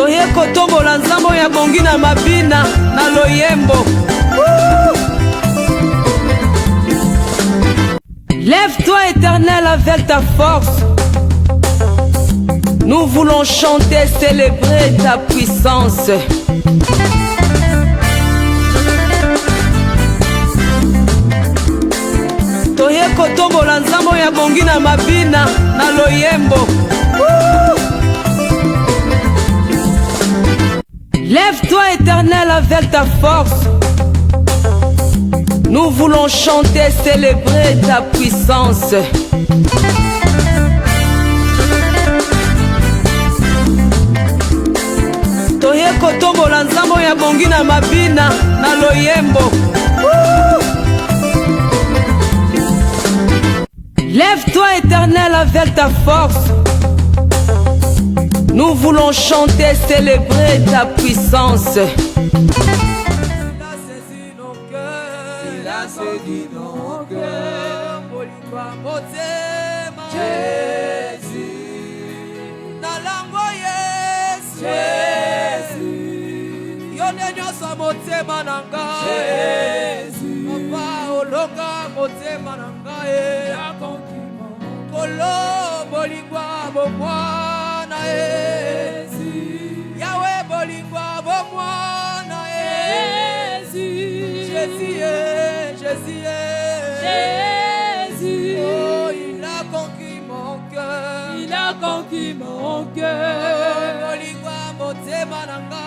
Toye kotombola nzambo ya bongi na mabina na loyembo. Lève-toi éternel avec ta force. Nous voulons chanter, célébrer ta puissance. Toye kotombola nzambo ya bongi na mabina na loyembo. Lève-toi éternel avec ta force. Nous voulons chanter, célébrer ta puissance. Toye kotombola nzambo ya bongi na mabina na loyembo. Lève-toi éternel avec ta force. Nous voulons chanter, célébrer ta puissance. Il a saisi nos cœurs, il a saisi nos cœurs. Jésus, nalango Yesu, Jésus, yone nyosa motema nanga, Jésus, papa olonga motema nanga, kolo bolingwa bomwana, Yahweh bolingwa bomwana, Jésus, Jésus, Jésus, oh, il a conquis mon cœur, il a conquis mon cœur, bolingwa motema nanga,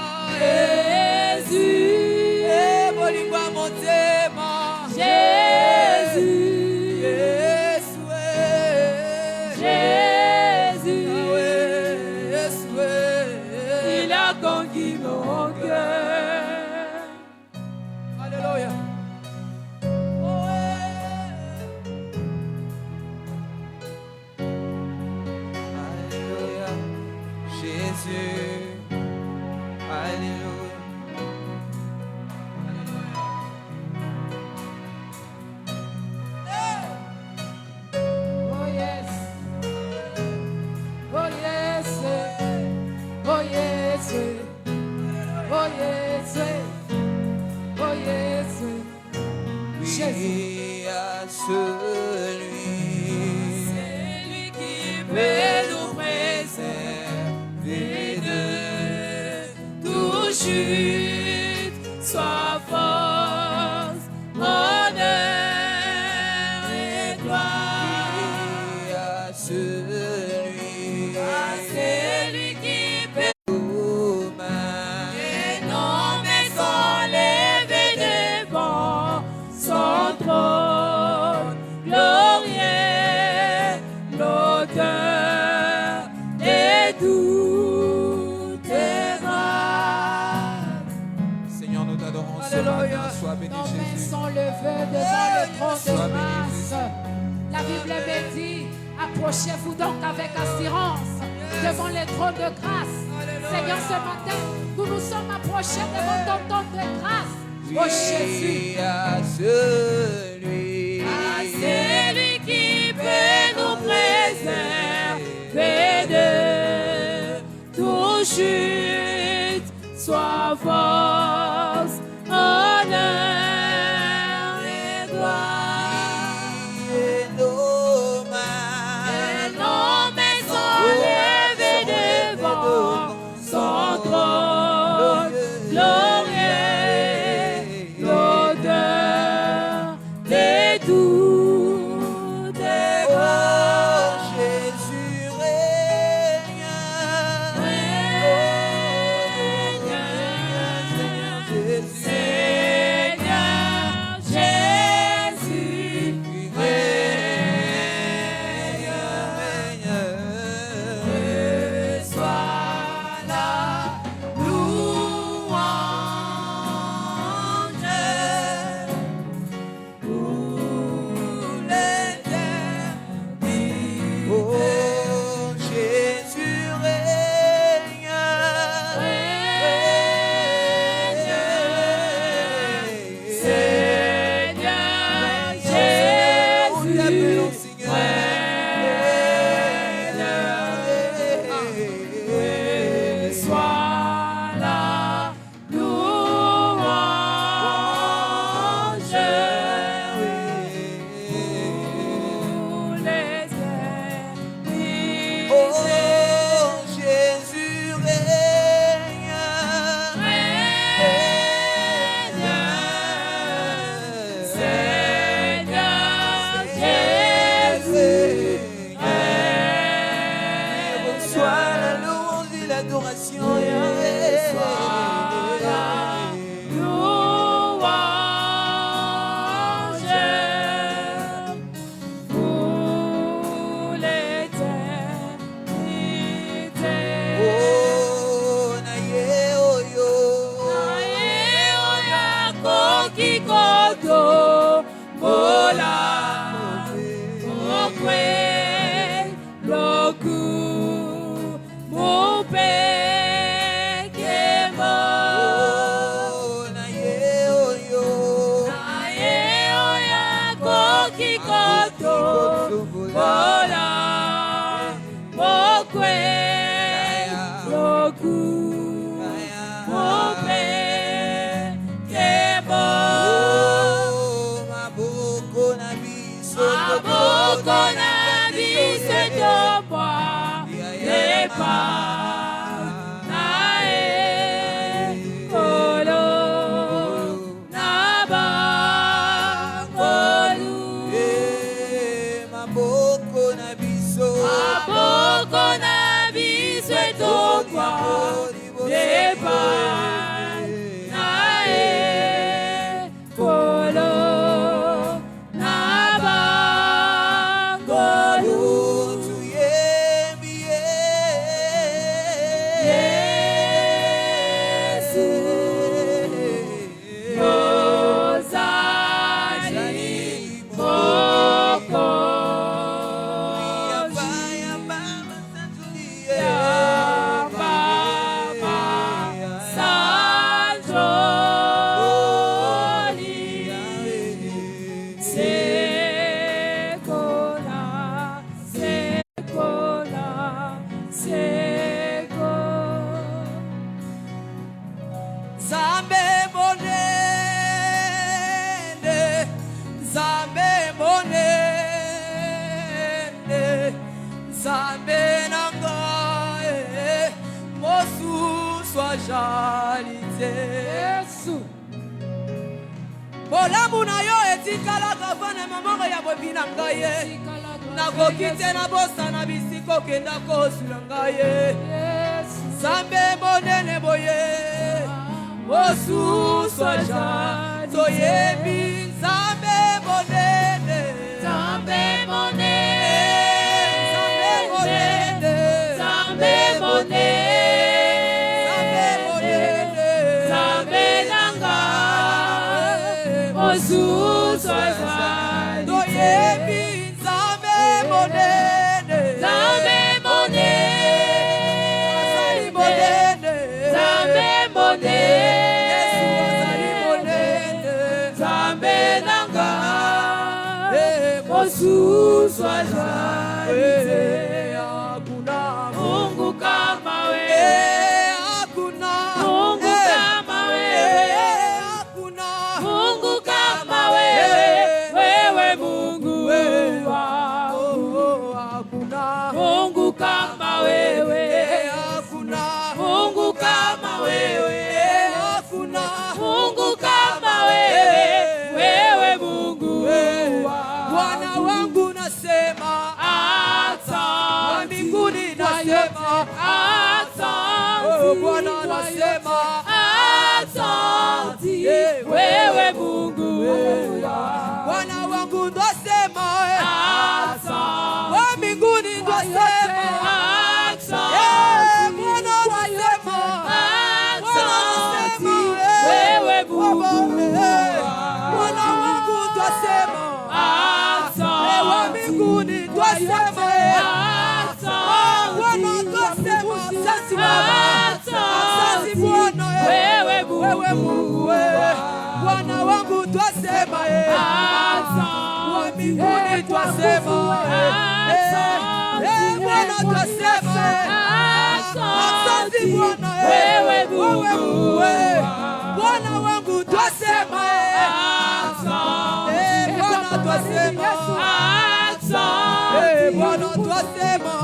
Jésus, bolingwa motema, Jésus, Jésus, il a conquis mon cœur. Alléluia. Alléluia. Jésus. Alléluia. Jésus à celui qui peut nous préserver de toute chute, soit force, honneur et gloire à celui qui peut nous et non mais s'enlever devant son trône glorieux, l'auteur et toutes grâces. Seigneur, nous t'adorons. Alléluia. Sois béni, Nos mains Jésus. sont levées devant le trône de Sois béni, grâce. La Bible me dit, approchez-vous donc avec assurance devant le trône de grâce. Seigneur, ce matin, nous nous sommes approchés devant ton trône de grâce. Oh Jésus, À celui qui peut nous préserver de toute chute, soit force, honneur et gloire. et nos Et nos mains sont levées devant son trône glorieux, l'odeur de toutes grâces. Jésus règne. Règne, l'adoration. Bolamu na yo etikala kafana mamango ya bobina ngaye. Nakokite na bosa na bisiko kenda kosula ngaye. Zambe monene boye. Mosu swaja toyebi zambe monene. Zambe monene. Zambe monene. Zambe monene. Mungu kama wewe, hakuna Mungu kama wewe, hakuna Mungu kama wewe, wewe Mungu wangu, hakuna Mungu kama wewe, hakuna Mungu kama wewe, hakuna Mungu kama wewe, wewe Mungu wangu. Bwana wangu nasema asante, mbinguni nasema asante, Bwana nasema asante, wewe Mungu Bwana wangu nasema asante, mbinguni nasema asante, Bwana nasema asante, wewe Mungu Bwana wangu nasema mbinguni twasema Bwana twasema asante asante Bwana wewe Mungu Bwana wangu twasema wa mbinguni twasema Bwana twasema asante Bwana wewe Mungu Bwana wangu twasema Bwana twasema Bwana twasema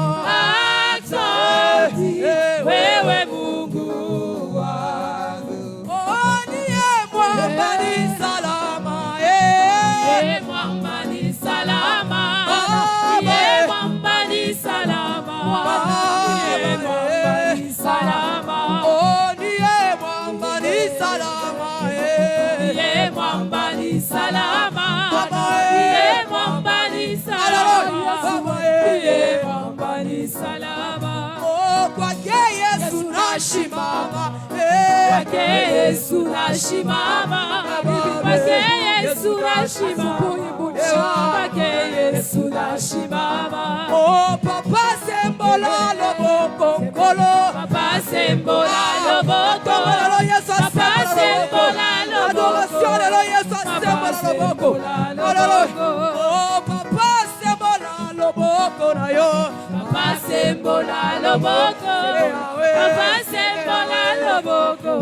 asante, wewe Mungu wangu. Oh, niye mwamba ni salama, niye mwamba ni salama, niye mwamba ni salama, niye mwamba ni salama. nashimama Kwake Yesu nashimama Kwake Yesu nashimama Kwake Yesu nashimama Oh papa sembola loboko kolo Papa sembola loboko Papa sembola loboko Oh papa sembola loboko na yo Papa sembola loboko Papa sembola loboko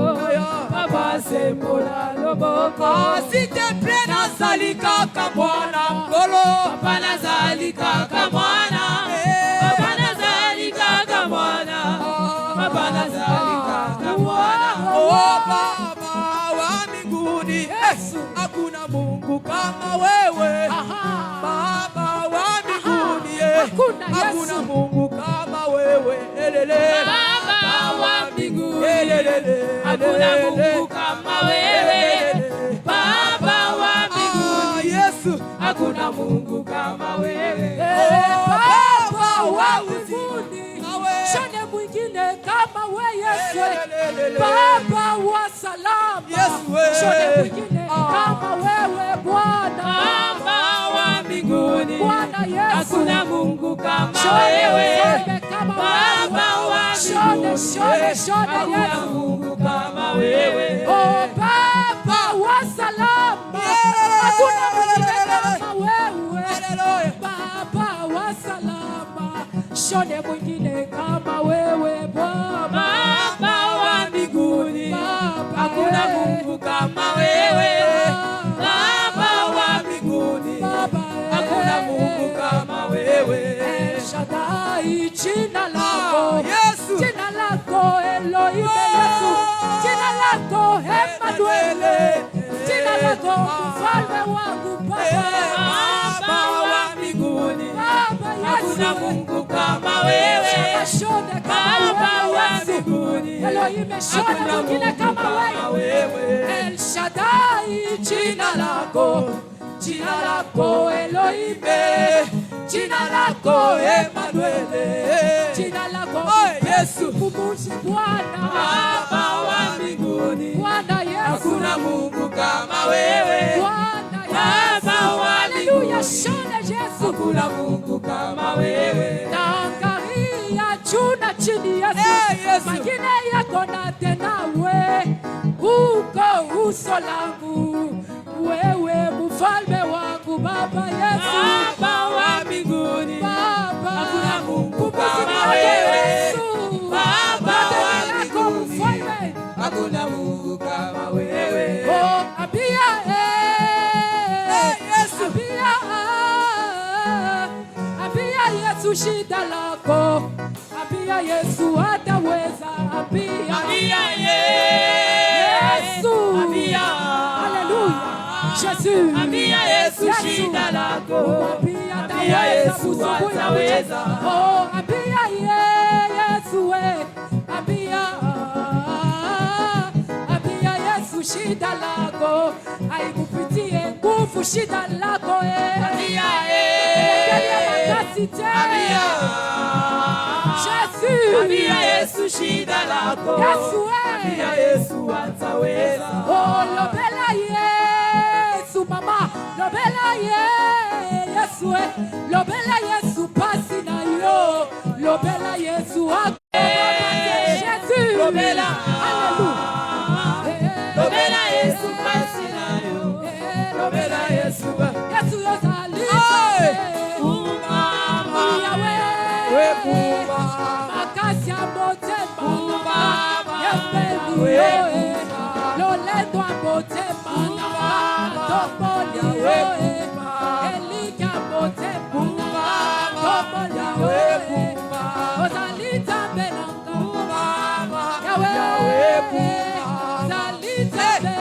Papa sembola loboko S'il te plaît nazali kaka mwana ngolo Papa nazali kaka mwana Papa nazali kaka mwana Papa nazali kaka mwana Oh baba wa mbinguni hakuna Mungu kama wewe Baba wa mbinguni hakuna Mungu kama wewe Baba wa mbinguni hakuna Mungu kama wewe Baba wa mbinguni Yesu hakuna Mungu kama wewe Baba wa mbinguni Shone mwingine kama wewe Yesu Baba wa salama Shone mwingine kama wewe Bwana Baba wa mbinguni Bwana Yesu hakuna Mungu kama wewe Baba wa mbinguni hakuna Mungu kama wewe Oh Baba wa salama hakuna mwingine kama wewe Baba wa salama Shone mwingine kama wewe Baba wa mbinguni hakuna Mungu kama wewe Baba wa mbinguni hakuna Mungu kama wewe El Shaddai jina lako Yesu jina lako Elohim Yesu jina lako Emmanuel jina lako mfalme wangu Baba wa mbinguni hakuna Mungu kama wewe Baba wa mbinguni hakuna Mungu kama wewe El Shaddai jina lako Elohim jina lako Emmanuel jina lako Yesu Bwana Baba wa mbinguni Bwana Yesu hakuna Mungu kama wewe Bwana Baba wa mbinguni shone Yesu hakuna Mungu kama wewe Tangaria juu na chini Yesu Magine yako na tenawe uko uso langu wewe mfalme wangu Baba Yesu Baba wa mbinguni Baba hakuna Mungu kama wewe Baba wa mbinguni hakuna Mungu kama wewe Oh abia Yesu abia Yesu shida lako abia Yesu ataweza abia Yesu Haleluya Jésus Ambia Yesu shida lako Ambia Yesu ataweza Oh ambia Yesu ambia Yesu shida lako haikupitie nguvu shida lako Ambia Jésus Ambia Yesu shida lako Ambia Yesu ataweza Oh lobela Yesu mama lobela Yesu lobela Yesu pasi na yo lobela Yesu Jésus lobela Alléluia lobela Yesu pasi na yo lobela Yesu Yesu yozali Umama Yahweh we Umama makasi ya motema Umama yembeli we yo loledo ya motema tomoli yo elika motema tomoli yo ozali nzambe nanga Yahweh ozali nzambe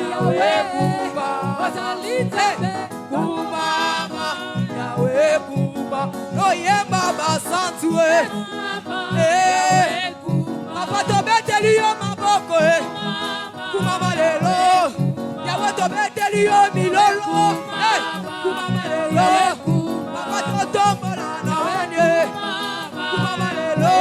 Yahweh ozali nzambe Oyemba basantu Papa tobeteli yo maboko Kumama lelo Yawe tobeteli yo milolo Kumama lelo Papa totombola na wenye Kumama lelo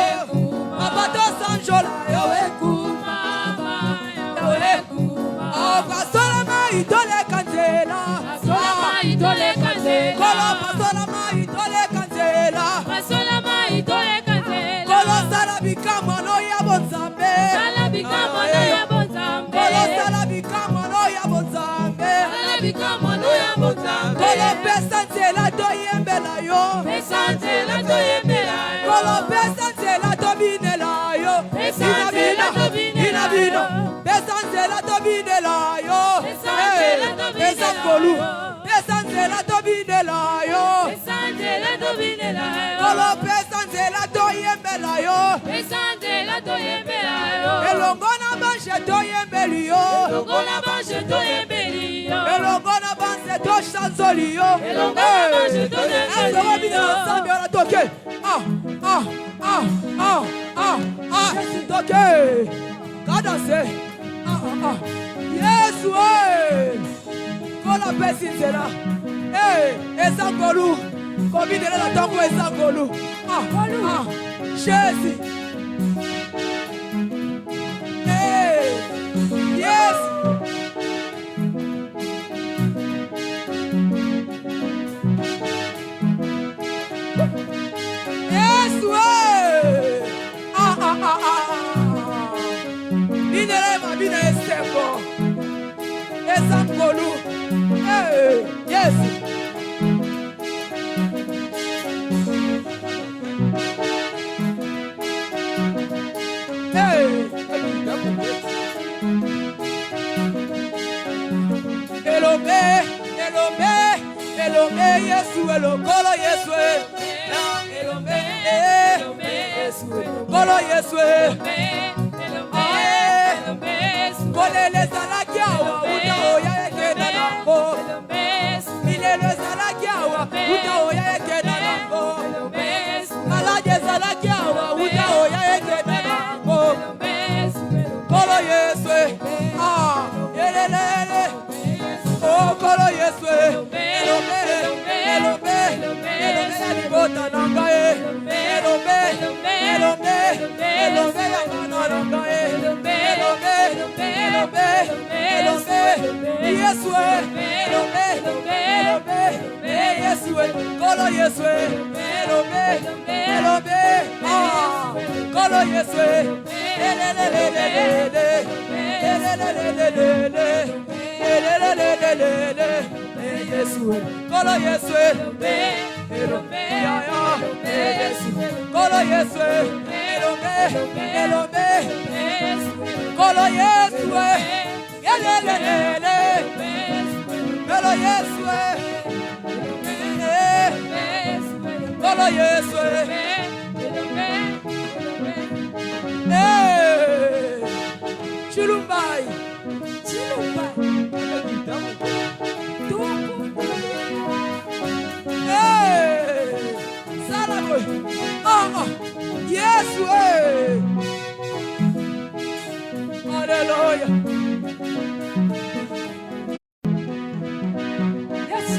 bikamano ya bonzambe. Sala bikamano ya bonzambe. Kolo sala bikamano ya bonzambe. Sala bikamano ya bonzambe. Kolo pesa nzela toyembela yo. Pesa nzela toyembela yo. Kolo pesa nzela tobinela yo. Pesa nzela tobinela yo. Inabino. Pesa nzela tobinela yo. Pesa nzela tobinela Pesa kolu. yo. Pesa nzela tobinela yo. Pesa nzela tobinela yo. Kolo pesa nzela toyembela yo. Pesa nzela toyembela yo. Elongo na banche toyembeli yo. Elongo na banche toyembeli yo. Elongo na banche toshanzoli yo. Elongo na banche toyembeli yo. Sambi ona toke. Toke. Kadanse. Yesu kola pesi nzela. Ezangolu. Kobinela na tongo ezangolu. Jésus. Yes. Yes, way. Inelema bina eseko. Esangolu. Yes. Elombe, Yesu, elokolo Yesu, elombe, Yesu, elokolo Yesu, kolele salaki awa, uta oya ekena nango, milele salaki awa, uta oya ekena nango, malaje salaki awa, uta oya ekena nango, kolo Yesu, elelele, oh kolo Yesu, elombe, bota nanga elombe ya mano nanga elombe Yesu elombe Yesu kolo Yesu elombe kolo Yesu Yesu kolo Yesu Kolo Yesu, elombe, Kolo Yesu, elelele, Kolo Yesu, Kolo Yesu, Chilumbai, Yesu, hallelujah. Yes.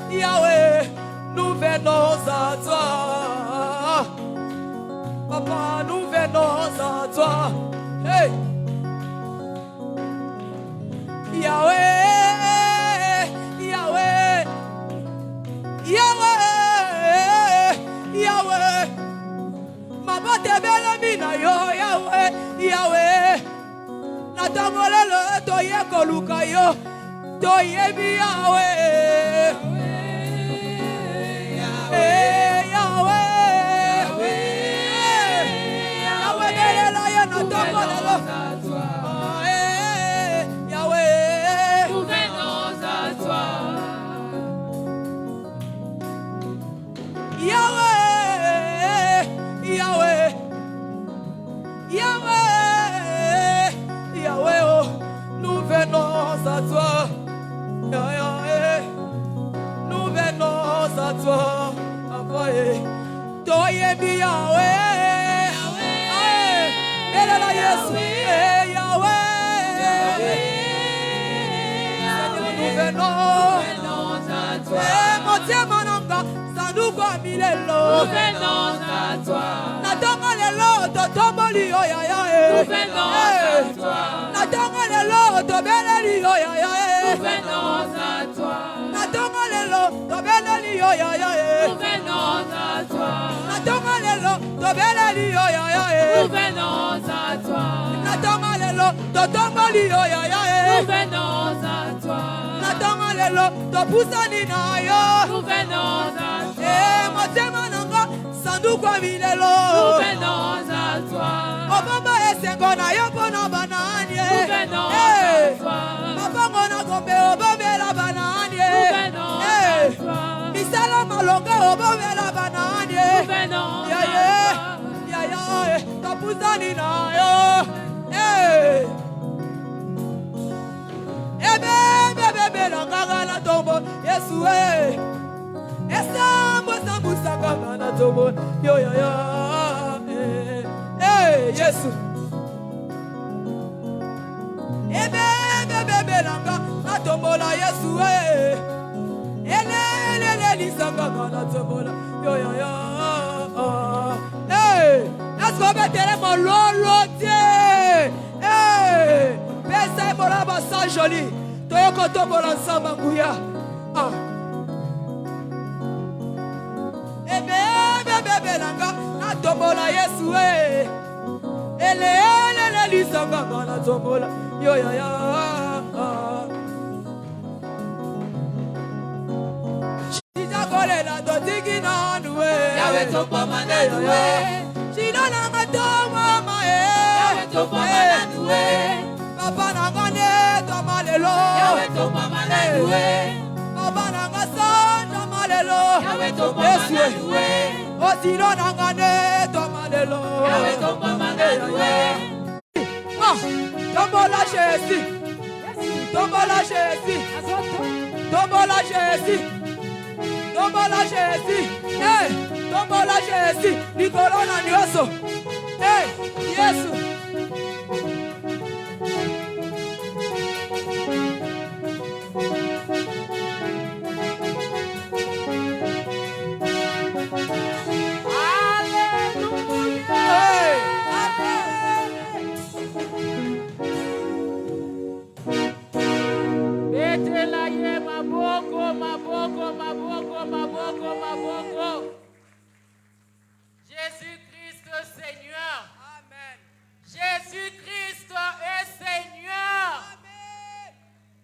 Yahweh, nous venons à toi. Papa, nous venons à toi. Hey. Yahweh, Yahweh, Yahweh, Yahweh. Mama te bela mina yo Yahweh, Yahweh. Na tamolelo to ye koluka yo, to ye bi Yahweh. Alpha, Alpha, Toyebi Yahweh, Elela Yesu, Yahweh, Seigneur, nous venons à toi. Mon Dieu, mon anga, sanduku amilelo. Nous venons à toi. Natonga lelo, totomboli yo ya ya. Nous venons à toi. Natonga lelo, tobeleli yo ya ya. Nous venons à toi. Natonga lelo, tobeleli yo ya ya. Nous venons à toi. Natonga lelo, tobeleli yo ya ya. Nous venons à toi. Natonga lelo, totomboli yo ya ya. Nous venons à toi. Natonga lelo, topusani na yo. Nous venons à toi. Eh, motema nanga, sanduku amilelo. Nous venons à toi. Obamba esengo na yo pona banani. Nous venons à toi. Mabango na gombe obobela banani. Nous venons à toi. Misala malonga obobela banani. Nous venons à toi. Ya ya, topusani na yo. Bebe la gaga la tombo Yesu Esambo sambu sanga na tombo yo yo yo Yesu bebe la gaga na tombo la Yesu ele sanga na tombo la yo yo yo est-ce qu'on va télé mon lolo tie pesa mola basa joli toyoko tombola nsamba nguya bebe nanga na tombola Yesu ele lisanga na tombola yo yo yo Shija kolela dotiki na nuwe yawe topa mana nuwe Shina nanga toma mae yawe topa mana nuwe Papa nangane tomalelo yawe topa mana nuwe Papa nanga sanja malelo yawe topa mana nuwe Otilo nangane tomalelo yawe topa mana nuwe Tombola Jésus Tombola Jésus Tombola Jésus Tombola Jésus Tombola Jésus Nikolo na nyoso Yesu Maboko. Jésus-Christ Seigneur. Amen. Jésus-Christ est Seigneur. Amen.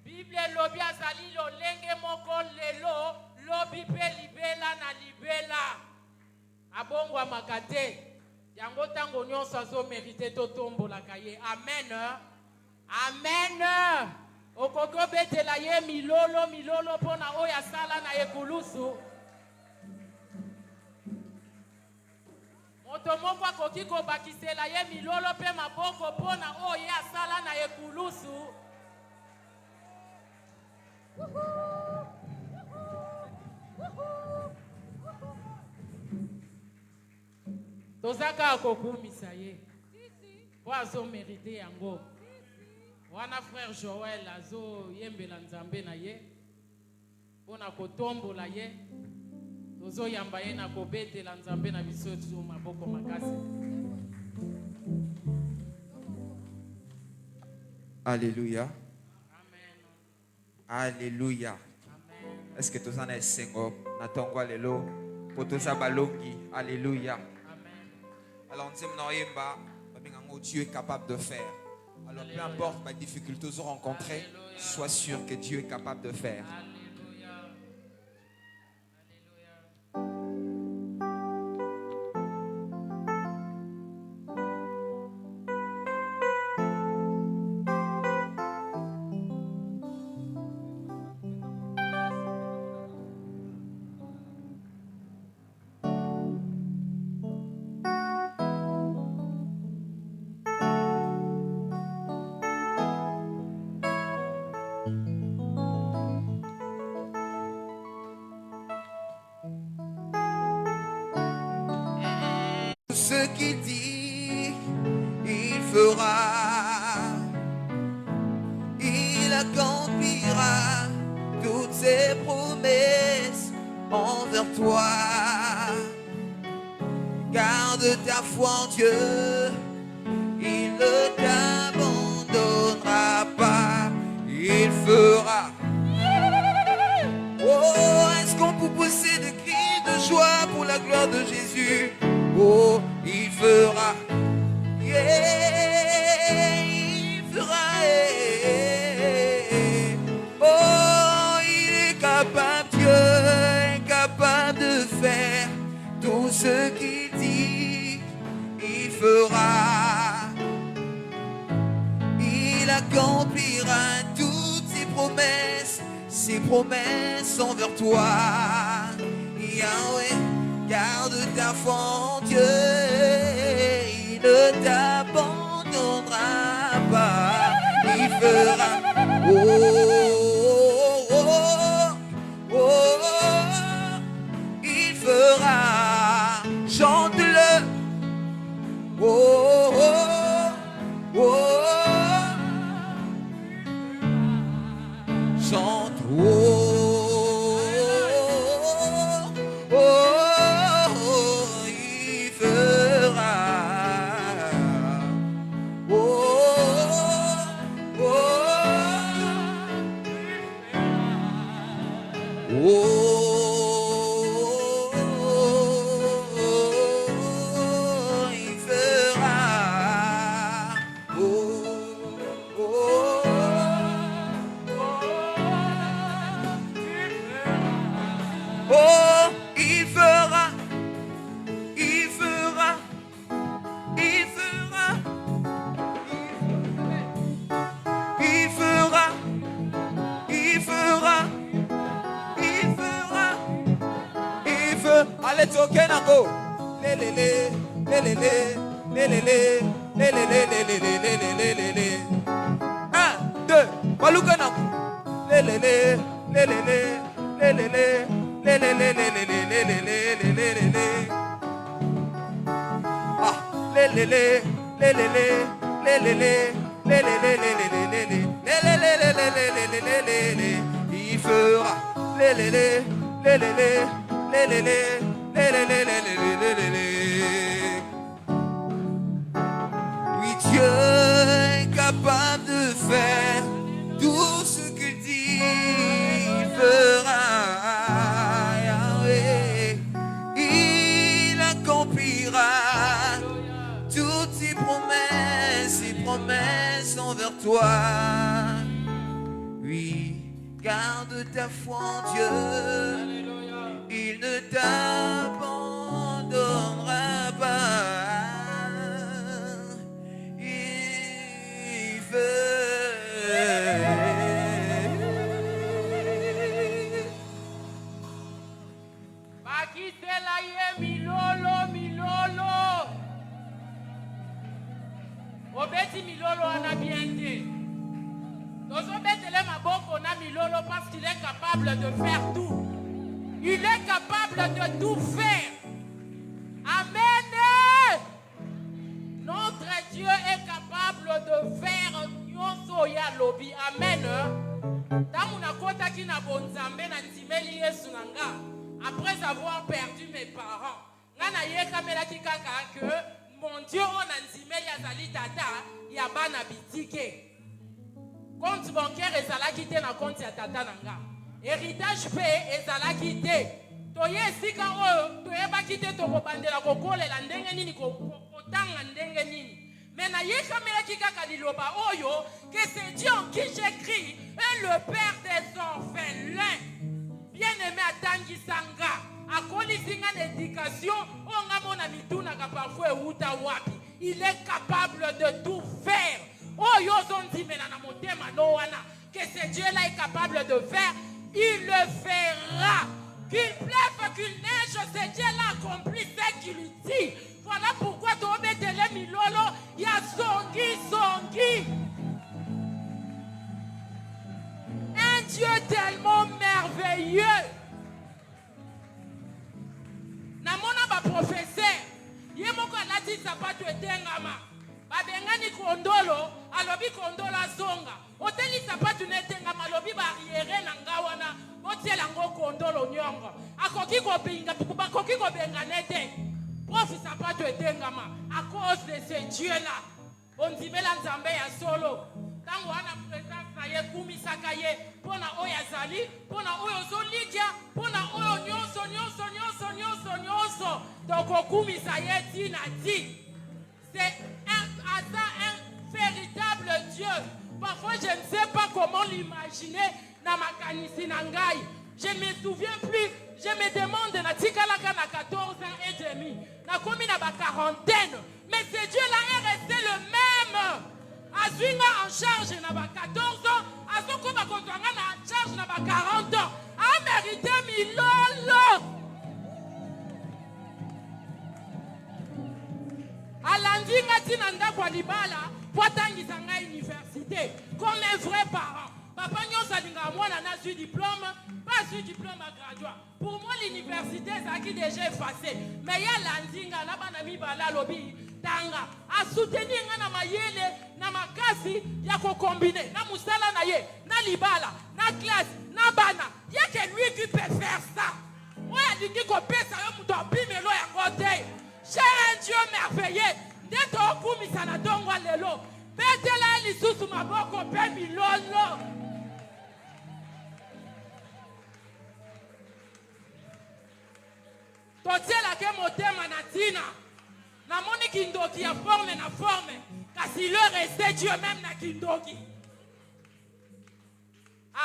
Bible lobi azali lolenge moko lelo lobi pe libela na libela. Abongwa makate. Yango tango nyonso azo mérité totombolaka ye. Amen. Amen. Okoko betela ye milolo pona oya sala na ekulusu. Moto moko akoki kobakisela ye milolo pe maboko pona oya sala na ekulusu. Tozaka akokumisa ye. Po azo mérité yango. Wana frère Joël azo yembela nzambe na ye. Pona kotombola ye. Tozo yamba ye na kobetela nzambe na biso tu maboko makasi. Alléluia. Amen. Alléluia. Amen. Est-ce que tous en êtes sengo natongwa lelo potosa balongi. Alléluia. Amen. Alors on dit Dieu est capable de faire. Alors peu importe les difficultés que vous rencontrez, sois sûr que Dieu est capable de faire. Alléluia. envers toi. Garde ta foi en Dieu, il ne t'abandonnera pas, il fera. Oh, est-ce qu'on peut pousser des cris de joie pour la gloire de Jésus? Oh, il fera. Yeah, il fera. Oh, il est capable, Dieu est capable de faire tout ce qu'il dit, il fera. Il accomplira toutes ses promesses envers toi. Yahweh, garde ta foi en Dieu, il ne t'abandonnera pas, il fera. Oh, oh, oh, oh, il fera. Chante-le. Oh, oh, oh. Chante. Oh, oh, oh, il fera. Oh, oh, oh, il fera. Oh, oh, oh, il fera. Il fera. Il fera. Il fera. Il fera. Il fera. Il fera. Allez, toquez nako. Lelele, lelele, lelele, lelele, lelele, lelele. 1, 2, baluka nako. Lelele, lelele, lelele, lelele, lelele, lelele. Ah, lelele, lelele, lelele, lelele, lelele, lelele, lelele. Il fera. Lelele, lelele, lelele, lelele, lelele. Oui, Dieu est capable de faire tout ce qu'il dit, il fera. Yahweh, il accomplira toutes ses promesses envers toi. Oui, garde ta foi en Dieu, il ne t'abandonnera pas. Il veut. Bakitela ye milolo, milolo. Obeti milolo ana bien te. Tozobetele maboko na milolo parce qu'il est capable de faire tout. Il est capable de tout faire. Amen. Notre Dieu est capable de faire nyonso ya lobi. Amen. Tangu nakota ki na bonzambe na ntimeli Yesu nanga. Après avoir perdu mes parents, ngana yekamela ki kaka que mon Dieu on a ntimeli azali tata ya bana bitike. Compte bancaire ezalaki te na compte ya tata nanga. Héritage pe ezalaki te. Toye esika oyo toyebaki te tokobandela kokolela ndenge nini kotanga ndenge nini. Mais na yekamelaki kaka liloba oyo que c'est Dieu en qui j'écris et le Père des orphelins. Bien-aimé atangi sanga akolisi nga na éducation onga mona mitunaka parfois euta wapi. Il est capable de tout faire. Oyo zondimela na motema no wana que ce Dieu là est capable de faire, il le fera. Qu'il pleuve, qu'il neige, ce Dieu là accomplit ce qu'il dit. Voilà pourquoi tu obéis les milolo, il y a songi. Un Dieu tellement merveilleux. Namona ba professeur, yemoko alati sapato etengama. Babengani kondolo, alobi kondola zonga. Oteli sapato netengama alobi barriere na ngawana. otiela ngo kondolo nyongo akoki kobinga bakoki kobengana te profisa pato etengama à cause de ce Dieu là ondimela nzambe ya solo tango wana présence na ye kumisaka ye pona oyo azali pona oyo ozolikia pona oyo nyonso tokokumisa ye tina ti. C'est un véritable Dieu. Parfois je ne sais pas comment l'imaginer na makanisi na ngai. Je ne me souviens plus. Je me demande na tikalaka na 14 ans et demi. Na komi na ba quarantaine. Mais ce Dieu-là est resté le même. Azwinga en charge na ba 14 ans. Azoko ba kozwanga na charge na ba 40 ans. A mérité milolo. Alandinga tina ndako libala potangisa nga université comme un vrai parent. Papa nyonso alinga mwana na su diplôme, pas su diplôme à graduat. Pour moi l'université ça qui déjà effacé. Mais ya landinga na bana mibala lobi tanga a soutenir nga na mayele na makasi ya ko combiner na musala na ye na libala na classe na bana. Il y a que lui qui peut faire ça. Moi alingi ko pesa yo muto bimelo ya côté. J'ai un Dieu merveilleux. D'être au kumisana dongwa lelo. Betela lisusu maboko pe milolo. Totiela ke motema na tina. Na moni kindoki ya forme na forme. Kasi le reste Dieu même na kindoki.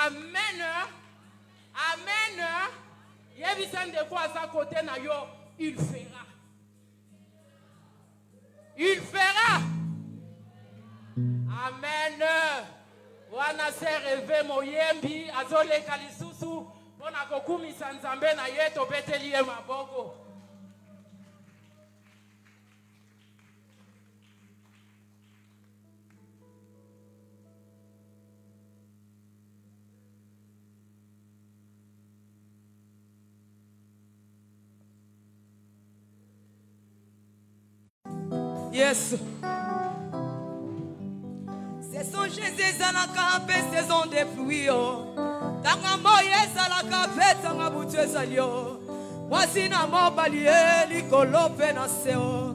Amen. Amen. Yebisan de fois à sa côté na yo, il fera. Il fera. Amen. Wana se rêve moyembi azole kalisusu bona kokumisa nzambe na yeto beteli ye maboko. Yes. Saison Jésus zalaka pe saison de pluie. Tanga moye zalaka pe tanga butu ezalio. Wasi na mobali likolo pe na seo.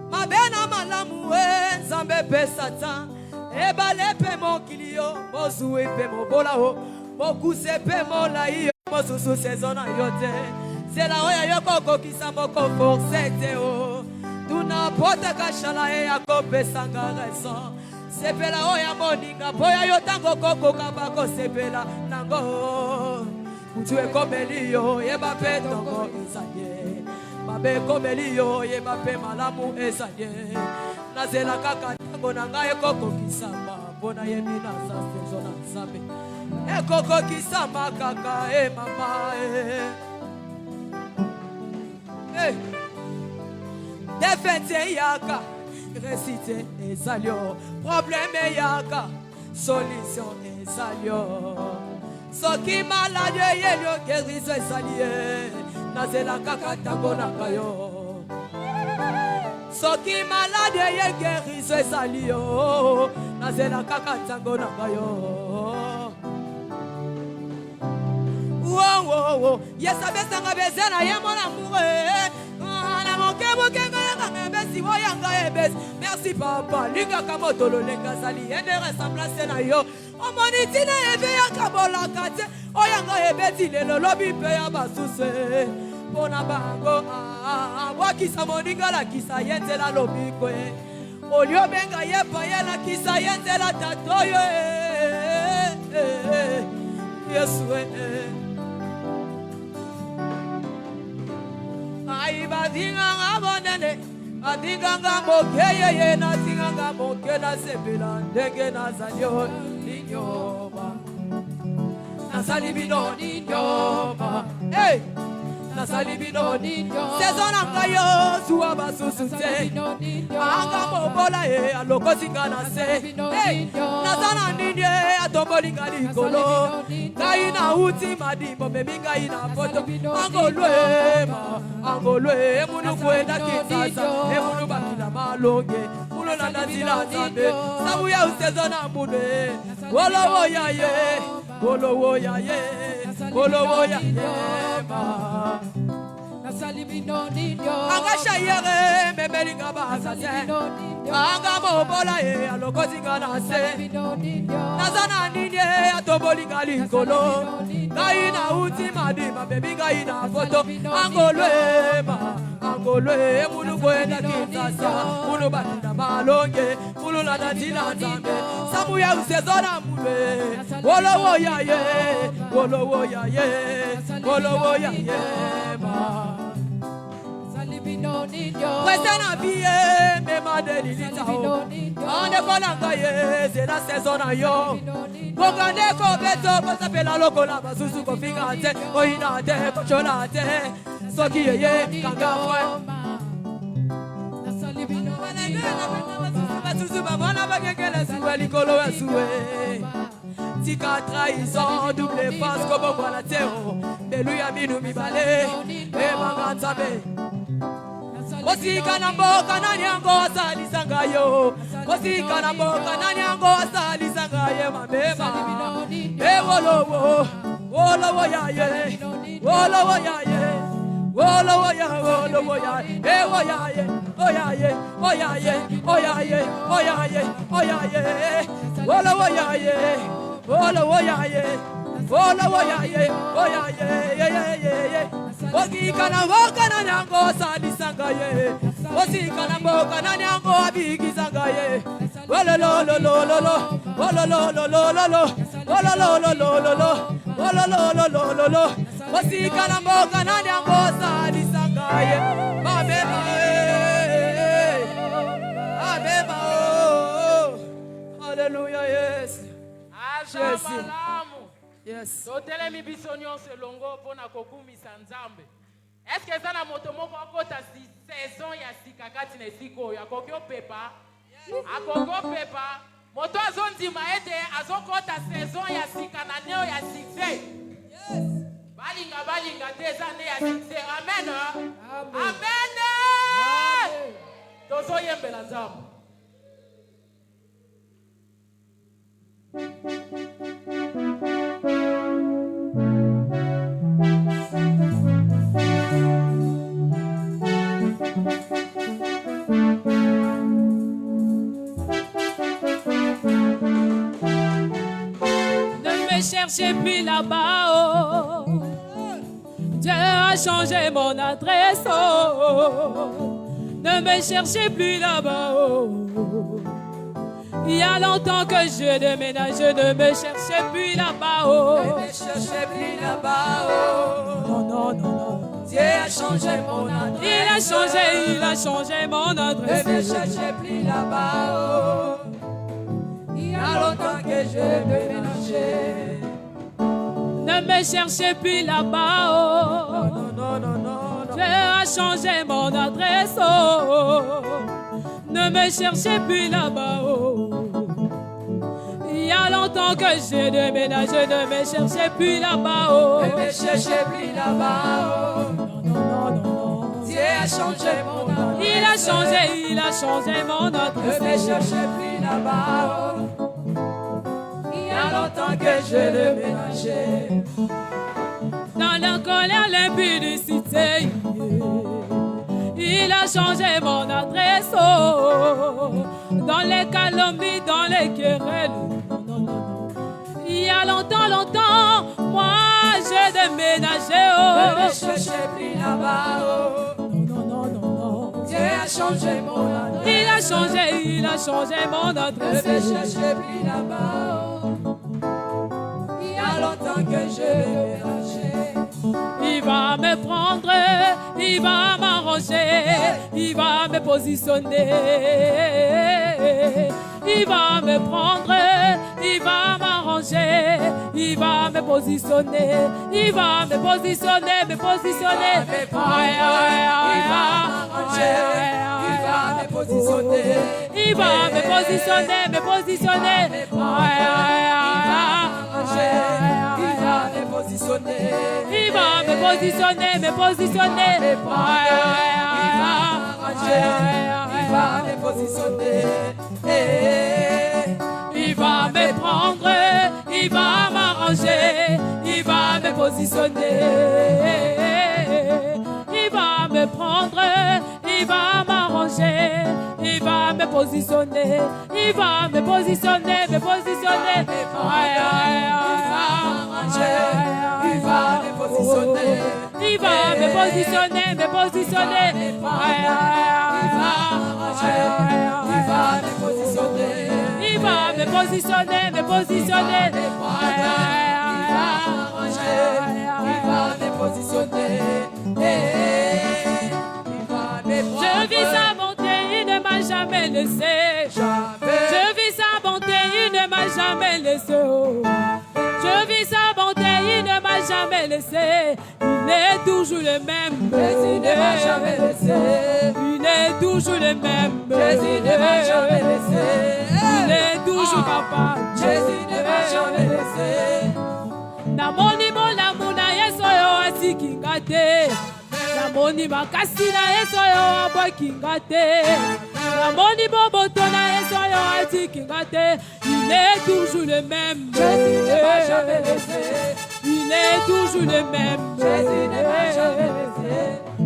Mabena malamu nzambe pe satan. Ebale pe mokilio bozue pe mobola o. Bokuse pe molai mosusu saison na yote. C'est la oya yoko kokisa moko forcete o. Tuna pota kashala ya kope sanga raison. Sepela oya moninga boya yotango koko kabako sepela nango. Mutu ekomeliyo yeba pe tongo izanye. Mabe komeliyo yeba pe malamu ezanye. Nazela kaka tango nanga ekoko kisamba bona yemina sa sezona nzambe. Ekoko kisamba kaka mama Hey. Défense yaka, réciter ezalio. Problème yaka, solution ezalio. Soki malade yelio guérison ezalie. Nazela kaka tango nakayo. Soki malade ye guérison ezalio. Nazela kaka tango nakayo. Wow wow wow. Yes abesanga bezana ye mon amour. Merci papa, Liga Kamotolo Lengazali, et de ressemblance na yo. O monitine ebe ya kabola kate, oyanga ebeti le lobby pe ya basuse. Bona bango wakisa moninga la kisa yente la lobby kwe. Olio benga ye pa ye la kisa yente la tatoyo. Yesu Ai badinga ngabonene badinga ngamoke ye na dinga ngamoke na sebela ndenge na zalio ninyoba na salibino ninyoba hey na salibino ninyoba sezona ngayo suwa basusute anga mobola aloko singa na se hey na sana ninye atomboli ngalikolo kaina uti madimbo meminga ina poto angolwe munu kwenda kitasa munu bakila malonge munu na ndazila nzambe sabu ya usezona mune wolo wo yaye Olowo ya yema. Anga shayere memelinga bazase. Anga mobola ye alokozinga na se. Nazana ninye atobolinga likolo. Gaina uti madima baby gaina foto. Angolwema. Angolwe mulu kwenda kitasa. Mulu batina malonge. Mulu la natina zambe. Samu ya usezona mulwe. Olowo ya ye. Olowo ya ye. Olowo ya ye ma. Reste na vie, me madeli litao. Ande kolanga ye, c'est la saison na yo. Bogane ko beto, ko sapela loko la basusu ko fingate, ko inate, ko chonate. Soki ye, kanga fwe. Basusu babana bagekele suwe likolo ya suwe. Tika trahison, double face, comme on voit la terre. Beluya minu mibale, e manganzabe. Kosika na mboka nani yango asali sangayo. Kosika na mboka nani yango asali sangaye mabema. E wolowo, wolowo ya ye, wolowo ya ye, wolowo ya, wolowo ya, e wo ya ye, o ya ye, o ya ye, o ya ye, o ya ye, o ya ye, wolowo ya ye, wolowo ya ye, wolowo ya ye, o ya ye, ye ye ye ye. Osika na mboka nani yango asali sangaye. Osika na mboka nani yango abigi sangaye. Wolololololo, wolololololo, wolololololo, wolololololo. Osika na mboka nani yango asali sangaye. Mabeba, mabeba, hallelujah, yes. Jésus. Yes. Totelemi biso nyonso longo pona kokumisa Nzambe. Est-ce que ça na moto moko akota saison ya sika kati na siko ya kokyo pepa? Akoko pepa. Moto azondima ete azokota saison ya sika na neo ya succès. Yes. Balinga te zane ya succès. Amen. Amen. Amen. Tozo yembela Nzambe. Ne me cherchez plus là-bas, oh. Dieu a changé mon adresse, oh. Ne me cherchez plus là-bas, oh. Il y a longtemps que je déménage, ne me cherchez plus là-bas, oh. Ne me cherchez plus là-bas, oh. Non, non, non, non. Dieu a changé mon adresse. Il a changé mon adresse. Ne me cherchez plus là-bas, oh. Il y a longtemps que je déménage. Ne me cherchez plus là-bas, oh. Non, non, non, non, non. Dieu a changé mon adresse, oh. Ne me cherchez plus là-bas, oh. Il y a longtemps que j'ai déménagé, ne me cherchez plus là-bas, oh. Ne me cherchez plus là-bas, oh. Non, non, non, non. Dieu a changé mon adresse. Il a changé mon adresse. Ne me cherchez plus là-bas, oh. Il y a longtemps que j'ai déménagé. Dans la colère, l'impudicité, il a changé mon adresse, oh. Dans les calomnies, dans les querelles, non, non, non, non. Il y a longtemps, longtemps, moi j'ai déménagé, oh. Ne me cherchez plus là-bas, oh. Non, non, non, non. Dieu a changé mon adresse. Il a changé mon adresse. Ne me cherchez plus là-bas, oh. Il y a longtemps que j'ai déménagé. Il va me prendre, il va m'arranger, il va me positionner. Il va me prendre, il va m'arranger, il va me positionner. Il va me positionner, me positionner. Il va m'arranger, il va me positionner. Il va me positionner, me positionner. Il va m'arranger, il va me positionner. Il va me positionner, me positionner. Il va m'arranger, il va me positionner. Il va me prendre, il va m'arranger, il va me positionner. Il va me prendre, il va m'arranger, il va me positionner, il va me positionner, me positionner. Aïe, aïe, Il va me positionner. il va me positionner, me positionner. Aïe, Il va me positionner. il va me positionner, me positionner. Il va me positionner. Je vis sa bonté, il ne m'a jamais laissé. Je vis sa bonté, il ne m'a jamais laissé. Je vis sa bonté, il ne m'a jamais laissé. Il est toujours le même. Il ne m'a jamais laissé. Il est toujours le même. Jésus ne m'a jamais laissé. Il est toujours papa. Jésus ne m'a jamais laissé. Namoni molamu na Yesu yo atikinga te. Namoni makasi na Yesu yo abwakinga te. Namoni boboto na Yesu yo atikinga te. Il est toujours le même. Jésus ne m'a jamais laissé. Il est toujours le même. Jésus ne m'a jamais laissé.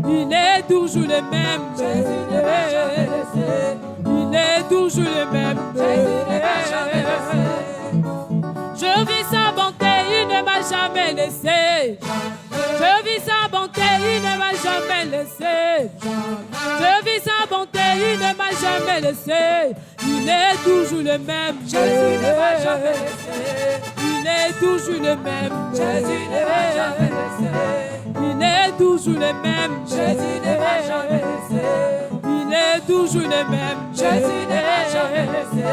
Il est toujours le même. Jésus ne m'a jamais laissé. Il est toujours le même. Jésus ne m'a jamais laissé. Je vis sa bonté, il ne m'a jamais laissé. Je vis sa bonté, il ne m'a jamais laissé. Je vis sa bonté, il ne m'a jamais laissé. Il est toujours le même. Jésus ne m'a jamais laissé. Il est toujours le même. Jésus ne m'a jamais laissé. Il est toujours le même. Jésus ne m'a jamais laissé. Il est toujours le même. Jésus ne m'a jamais laissé.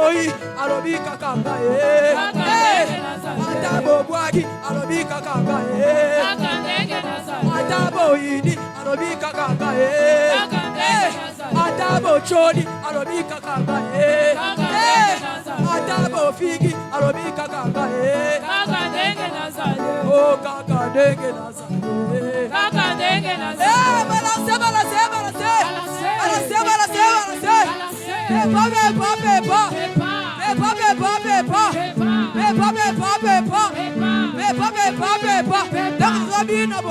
boyi alobi kaka ngaye ata bobwaki alobi kaka ngaye ata boyidi alobi kaka ngaye ata bochoni alobi kaka ngaye ata bofigi alobi kaka ngaye oh kaka ndenge nazale balance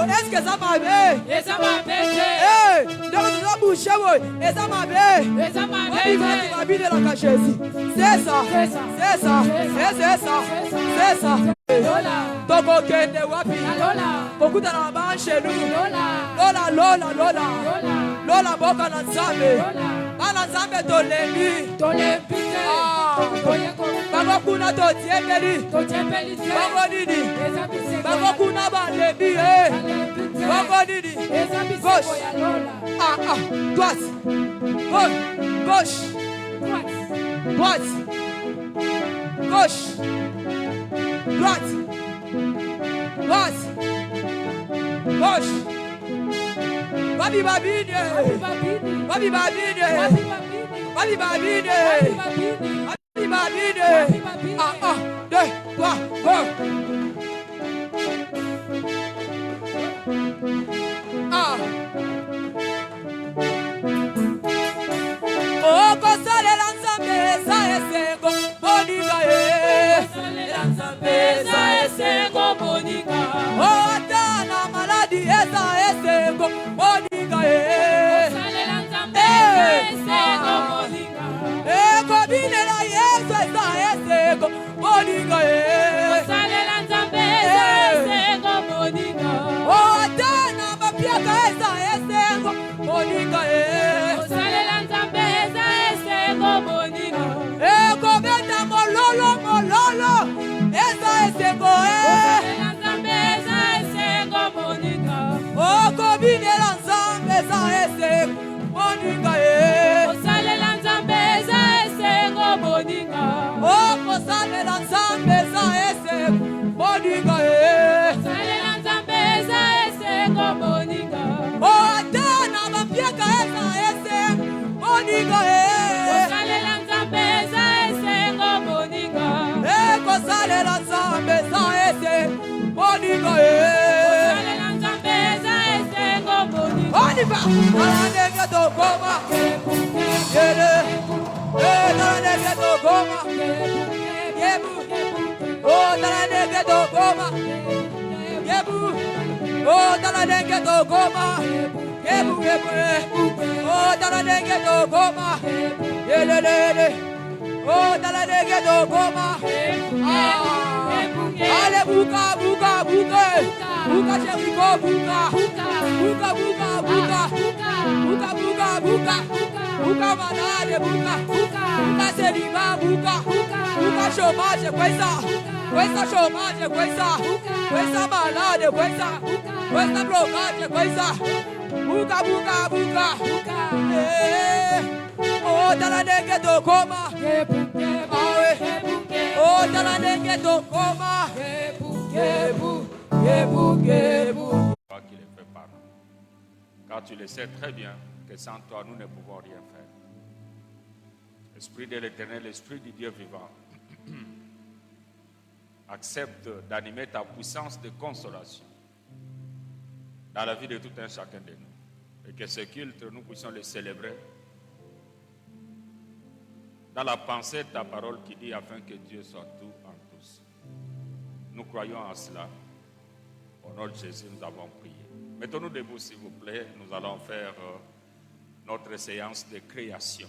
est-ce que ça m'a fait? C'est ça. Toko kende wapi? Kokuta na ba chez nous. Lola boka na nzambe. Bana nzambe tolembi. Bango kuna totiembeli. Bango nini? Bango kuna balembi. Bango nini? Gauche. Droite. Gauche. Droite. Gauche. Droite. Gauche. Babi babine. Deux, trois, kosalela nzambe eza esengo boninga ata na maladi eza esengo boninga kobinela yesu eza esengo boninga ata na mapiaka eza esengo boninga kobeta mololo eza esengo kobinela nzambe eza esengo boninga kosalela nzambe eza esengo boninga ata na mapiaka eza esengo boninga kosalela nzambe eza esengo boninga on y va talanenge tokoma yele talanenge tokoma yebu oh talanenge tokoma yebu oh talanenge tokoma yebu oh talanenge tokoma yele oh talanenge tokoma ale buka Jericho buka manade buka seriba buka chômage questa chômage questa malade questa blocage questa buka oh talanenge tokoma oh talanenge tokoma Qu'il est fait par nous. Car tu le sais très bien que sans toi, nous ne pouvons rien faire. Esprit de l'Éternel, Esprit du Dieu vivant, accepte d'animer ta puissance de consolation dans la vie de tout un chacun de nous. Et que ce culte, nous puissions le célébrer dans la pensée de ta parole qui dit afin que Dieu soit tout en tous. Nous croyons en cela. Au nom de Jésus, nous avons prié. Mettons-nous debout, s'il vous plaît. Nous allons faire notre séance de création.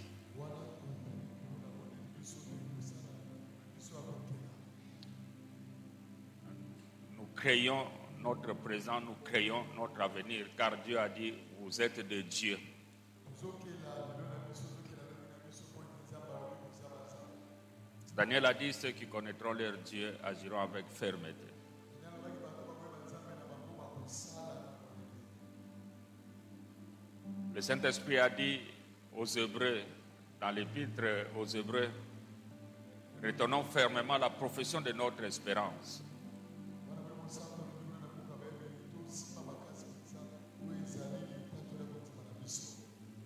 Nous créons notre présent, nous créons notre avenir, car Dieu a dit, vous êtes de Dieu. Daniel a dit, ceux qui connaîtront leur Dieu agiront avec fermeté. Le Saint-Esprit a dit aux Hébreux, dans l'épître aux Hébreux, Retenons fermement la profession de notre espérance.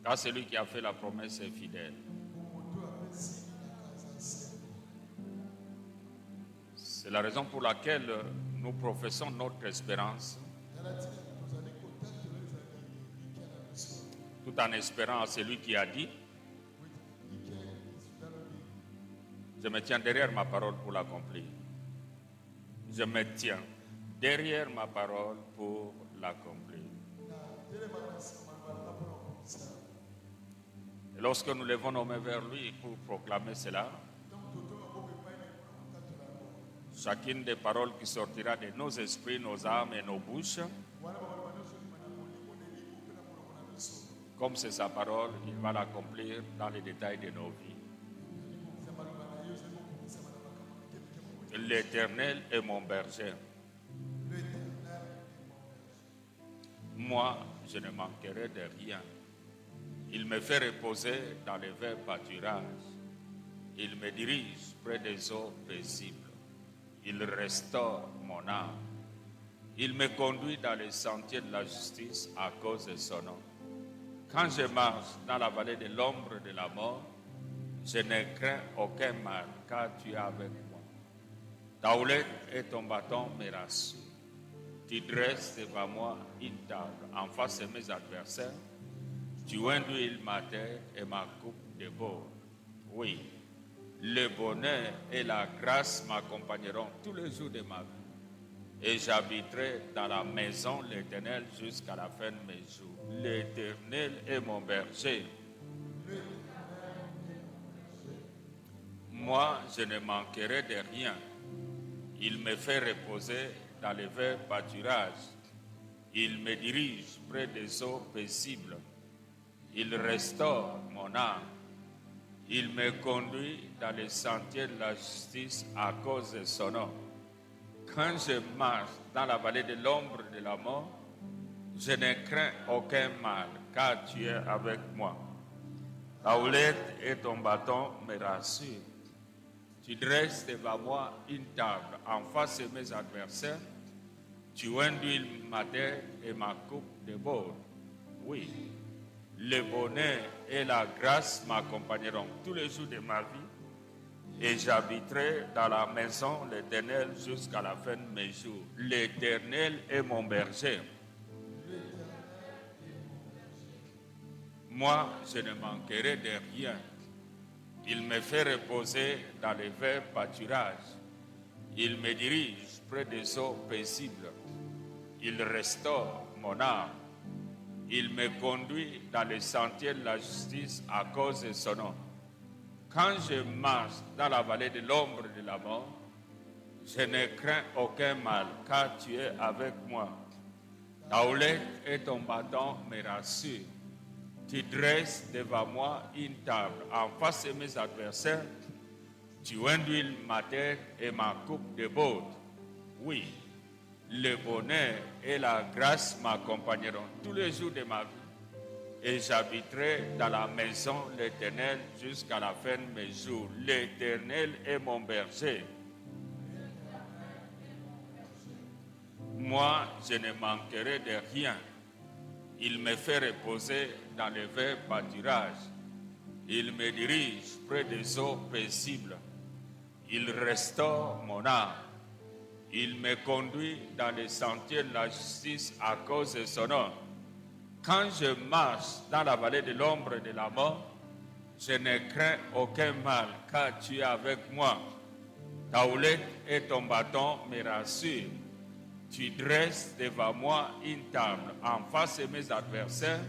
Car celui qui a fait la promesse est fidèle. C'est la raison pour laquelle nous professons notre espérance, tout en espérant à celui qui a dit: je me tiens derrière ma parole pour l'accomplir. Je me tiens derrière ma parole pour l'accomplir. Et lorsque nous levons nos mains vers lui pour proclamer cela, chacune des paroles qui sortira de nos esprits, nos âmes et nos bouches, comme c'est sa parole, il va l'accomplir dans les détails de nos vies. L'Éternel est mon berger. Moi, je ne manquerai de rien. Il me fait reposer dans les verts pâturages. Il me dirige près des eaux paisibles. Il restaure mon âme. Il me conduit dans les sentiers de la justice à cause de son nom. Quand je marche dans la vallée de l'ombre de la mort, je ne crains aucun mal, car tu es avec moi. Ta houlette et ton bâton me rassurent. Tu dresses devant moi une table en face de mes adversaires. Tu induis ma tête et ma coupe de bord. Oui, le bonheur et la grâce m'accompagneront tous les jours de ma vie. Et j'habiterai dans la maison de l'Éternel jusqu'à la fin de mes jours. L'Éternel est mon berger. Moi, je ne manquerai de rien. Il me fait reposer dans les verts pâturages. Il me dirige près des eaux paisibles. Il restaure mon âme. Il me conduit dans les sentiers de la justice à cause de son nom. Quand je marche dans la vallée de l'ombre de la mort, je ne crains aucun mal, car tu es avec moi. Ta houlette et ton bâton me rassurent. Tu dresses devant moi une table en face de mes adversaires. Tu induis ma tête et ma coupe de bord. Oui, le bonheur et la grâce m'accompagneront tous les jours de ma vie. Et j'habiterai dans la maison de l'Éternel jusqu'à la fin de mes jours. L'Éternel est mon berger. Moi, je ne manquerai de rien. Il me fait reposer dans les verts pâturages. Il me dirige près des eaux paisibles. Il restaure mon âme. Il me conduit dans les sentiers de la justice à cause de son nom. Quand je marche dans la vallée de l'ombre de la mort, je ne crains aucun mal, car tu es avec moi. Ta houlette et ton bâton me rassurent. Tu dresses devant moi une table en face de mes adversaires. Tu induis ma tête et ma coupe de bord. Oui, le bonheur et la grâce m'accompagneront tous les jours de ma vie. Et j'habiterai dans la maison de l'Éternel jusqu'à la fin de mes jours. L'Éternel est mon berger. Moi, je ne manquerai de rien. Il me fait reposer dans les verts pâturages. Il me dirige près des eaux paisibles. Il restaure mon âme. Il me conduit dans les sentiers de la justice à cause de son nom. Quand je marche dans la vallée de l'ombre de la mort, je ne crains aucun mal, car tu es avec moi. Ta houlette et ton bâton me rassurent. Tu dresses devant moi une table en face de mes adversaires.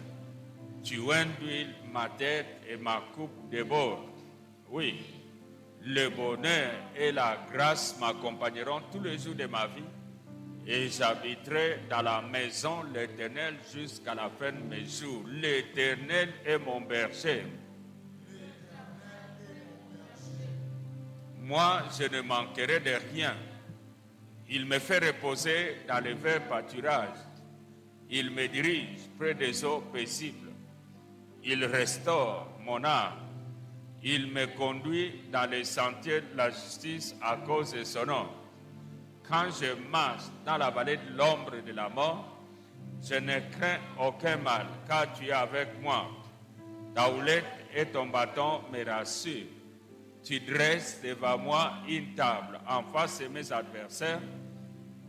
Tu induis ma tête et ma coupe de bord. Oui, le bonheur et la grâce m'accompagneront tous les jours de ma vie. Et j'habiterai dans la maison de l'Éternel jusqu'à la fin de mes jours. L'Éternel est mon berger. Moi, je ne manquerai de rien. Il me fait reposer dans les verts pâturages. Il me dirige près des eaux paisibles. Il restaure mon âme. Il me conduit dans les sentiers de la justice à cause de son nom. Quand je marche dans la vallée de l'ombre de la mort, je ne crains aucun mal, car tu es avec moi. Ta houlette et ton bâton me rassurent. Tu dresses devant moi une table en face de mes adversaires.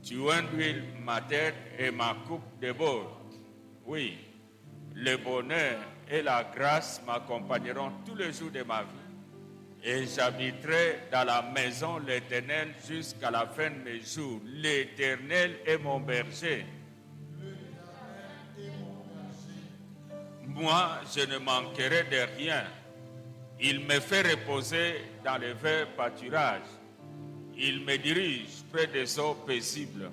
Tu induis ma tête et ma coupe déborde. Oui, le bonheur et la grâce m'accompagneront tous les jours de ma vie. Et j'habiterai dans la maison de l'Éternel jusqu'à la fin de mes jours. L'Éternel est mon berger. Moi, je ne manquerai de rien. Il me fait reposer dans les verts pâturages. Il me dirige près des eaux paisibles.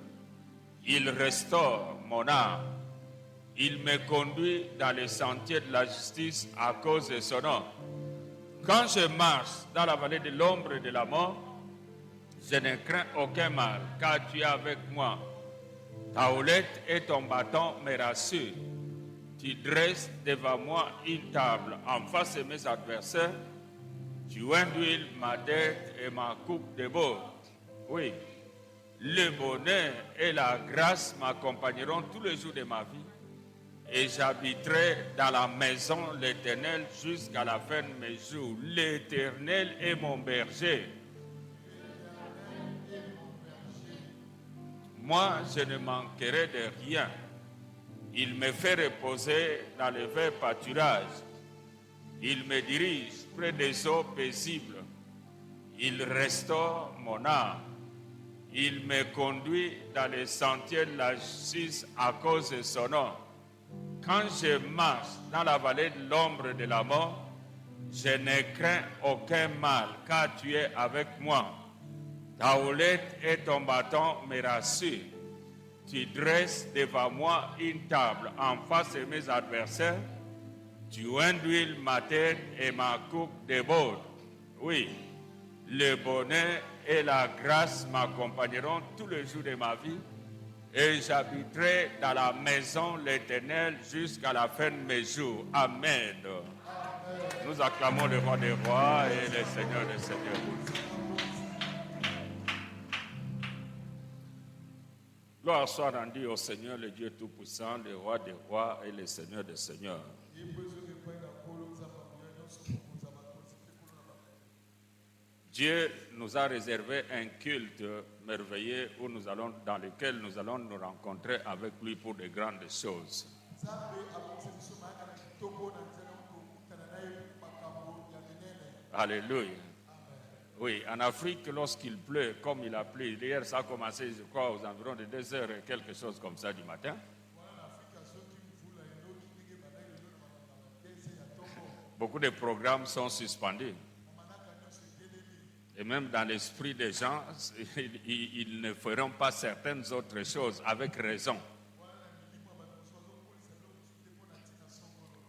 Il restaure mon âme. Il me conduit dans les sentiers de la justice à cause de son nom. Quand je marche dans la vallée de l'ombre et de la mort, je ne crains aucun mal, car tu es avec moi. Ta houlette et ton bâton me rassurent. Tu dresses devant moi une table en face de mes adversaires. Tu induis ma tête et ma coupe déborde. Oui, le bonheur et la grâce m'accompagneront tous les jours de ma vie. Et j'habiterai dans la maison de l'Éternel jusqu'à la fin de mes jours. L'Éternel est mon berger. Moi, je ne manquerai de rien. Il me fait reposer dans les verts pâturages. Il me dirige près des eaux paisibles. Il restaure mon âme. Il me conduit dans les sentiers de la justice à cause de son nom. Quand je marche dans la vallée de l'ombre de la mort, je ne crains aucun mal, car tu es avec moi. Ta houlette et ton bâton me rassurent. Tu dresses devant moi une table en face de mes adversaires. Tu induis ma tête et ma coupe déborde. Oui, le bonheur et la grâce m'accompagneront tous les jours de ma vie. Et j'habiterai dans la maison de l'Éternel jusqu'à la fin de mes jours. Amen. Nous acclamons le roi des rois et le Seigneur des seigneurs. Gloire soit rendue au Seigneur, le Dieu Tout-Puissant, le roi des rois et le Seigneur des seigneurs. Dieu nous a réservé un culte merveilleux dans lequel nous allons nous rencontrer avec lui pour de grandes choses. Alléluia. Oui, en Afrique, lorsqu'il pleut, comme il a plu, hier ça a commencé, je crois, aux environs de 2 heures et quelque chose comme ça du matin. Beaucoup de programmes sont suspendus. Et même dans l'esprit des gens, ils ne feront pas certaines autres choses avec raison.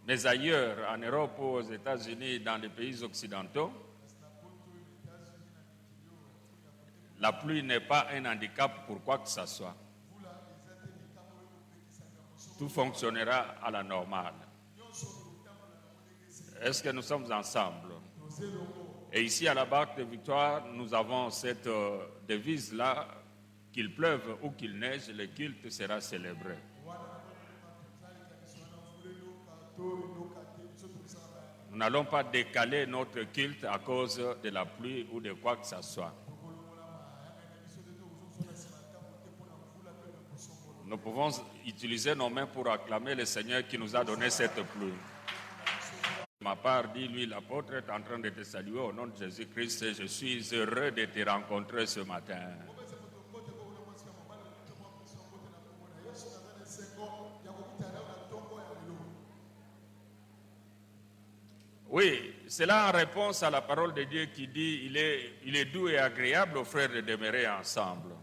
Mais ailleurs, en Europe, aux États-Unis, dans les pays occidentaux, la pluie n'est pas un handicap pour quoi que ce soit. Tout fonctionnera à la normale. Est-ce que nous sommes ensemble? Et ici, à la Barque de Victoire, nous avons cette devise-là, qu'il pleuve ou qu'il neige, le culte sera célébré. Nous n'allons pas décaler notre culte à cause de la pluie ou de quoi que ce soit. Nous pouvons utiliser nos mains pour acclamer le Seigneur qui nous a donné cette pluie. De ma part, dit lui, l'apôtre est en train de te saluer au nom de Jésus-Christ et je suis heureux de te rencontrer ce matin. Oui, c'est là en réponse à la parole de Dieu qui dit il est doux et agréable aux frères de demeurer ensemble.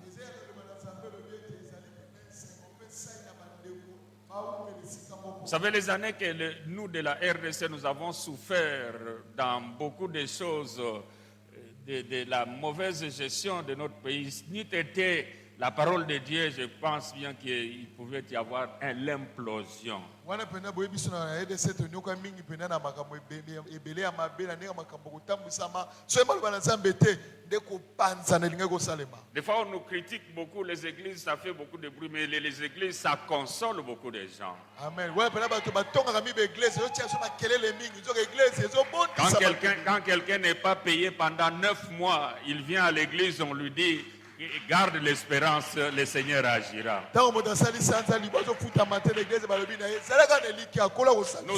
Vous savez, les années que nous de la RDC, nous avons souffert dans beaucoup de choses de la mauvaise gestion de notre pays, n'eût été la parole de Dieu, je pense bien qu'il pouvait y avoir l'implosion. wana pena boye biso na EDC tonyoka mingi pena na makambo ebele ya mabe na ndenge makambo kotambwisama so ebaloba na Nzambe te nde kopanza na elingi kosalema. Des fois, on nous critique beaucoup, les églises, ça fait beaucoup de bruit, mais les églises, ça console beaucoup de gens. Amen. Ouais, pena bato batongaka mibe église yo tia so makelele mingi nzoka église ezobondisa. Quand quelqu'un n'est pas payé pendant 9 mois, il vient à l'église, on lui dit, garde l'espérance, le Seigneur agira. Nos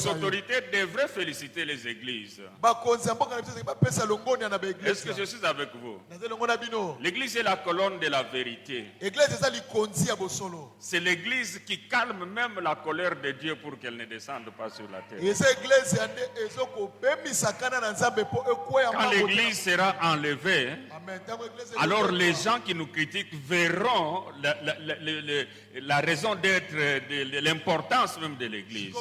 autorités devraient féliciter les églises. Est-ce que je suis avec vous? L'église est la colonne de la vérité. C'est l'église qui calme même la colère de Dieu pour qu'elle ne descende pas sur la terre. Quand l'église sera enlevée, alors les gens qui nous critiquent verront la raison d'être, de l'importance même de l'église.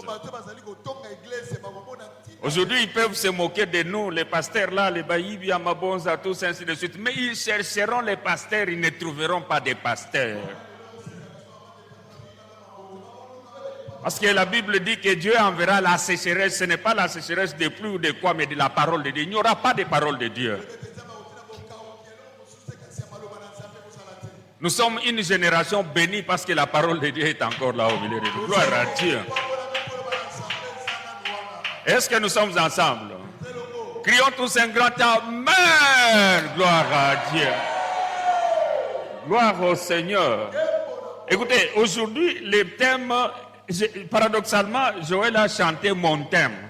Aujourd'hui, ils peuvent se moquer de nous, les pasteurs là, les baïbi, amabonza, tous ainsi de suite. Mais ils chercheront les pasteurs, ils ne trouveront pas de pasteurs. Parce que la Bible dit que Dieu enverra la sécheresse. Ce n'est pas la sécheresse de pluie ou de quoi, mais de la parole de Dieu. Il n'y aura pas de parole de Dieu. Nous sommes une génération bénie parce que la parole de Dieu est encore là au milieu de nous. Gloire à Dieu. Est-ce que nous sommes ensemble? Crions tous un grand Amen. Gloire à Dieu. Gloire au Seigneur. Écoutez, aujourd'hui, le thème, paradoxalement, Joël a chanté mon thème.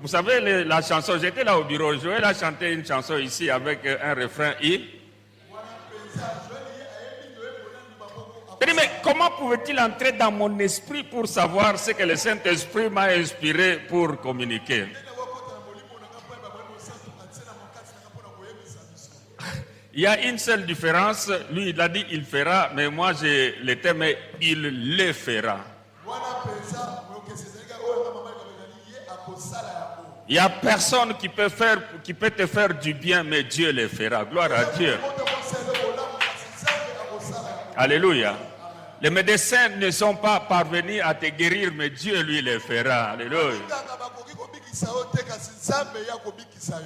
Vous savez la chanson, j'étais là au bureau, Joël a chanté une chanson ici avec un refrain I. Mais comment pouvait-il entrer dans mon esprit pour savoir ce que le Saint-Esprit m'a inspiré pour communiquer? Il y a une seule différence, lui il a dit il fera, mais moi j'ai le thème il le fera. Il n'y a personne qui peut te faire du bien, mais Dieu le fera. Gloire à Dieu. Alléluia. Les médecins ne sont pas parvenus à te guérir, mais Dieu lui le fera. Alléluia.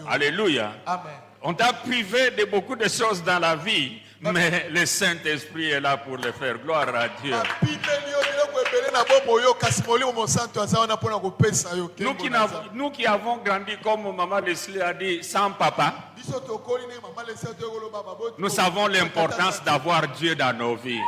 Alléluia. On t'a privé de beaucoup de choses dans la vie, mais le Saint-Esprit est là pour le faire. Gloire à Dieu. Nous qui avons grandi, comme Maman Leslie a dit, sans papa, nous savons l'importance d'avoir Dieu dans nos vies.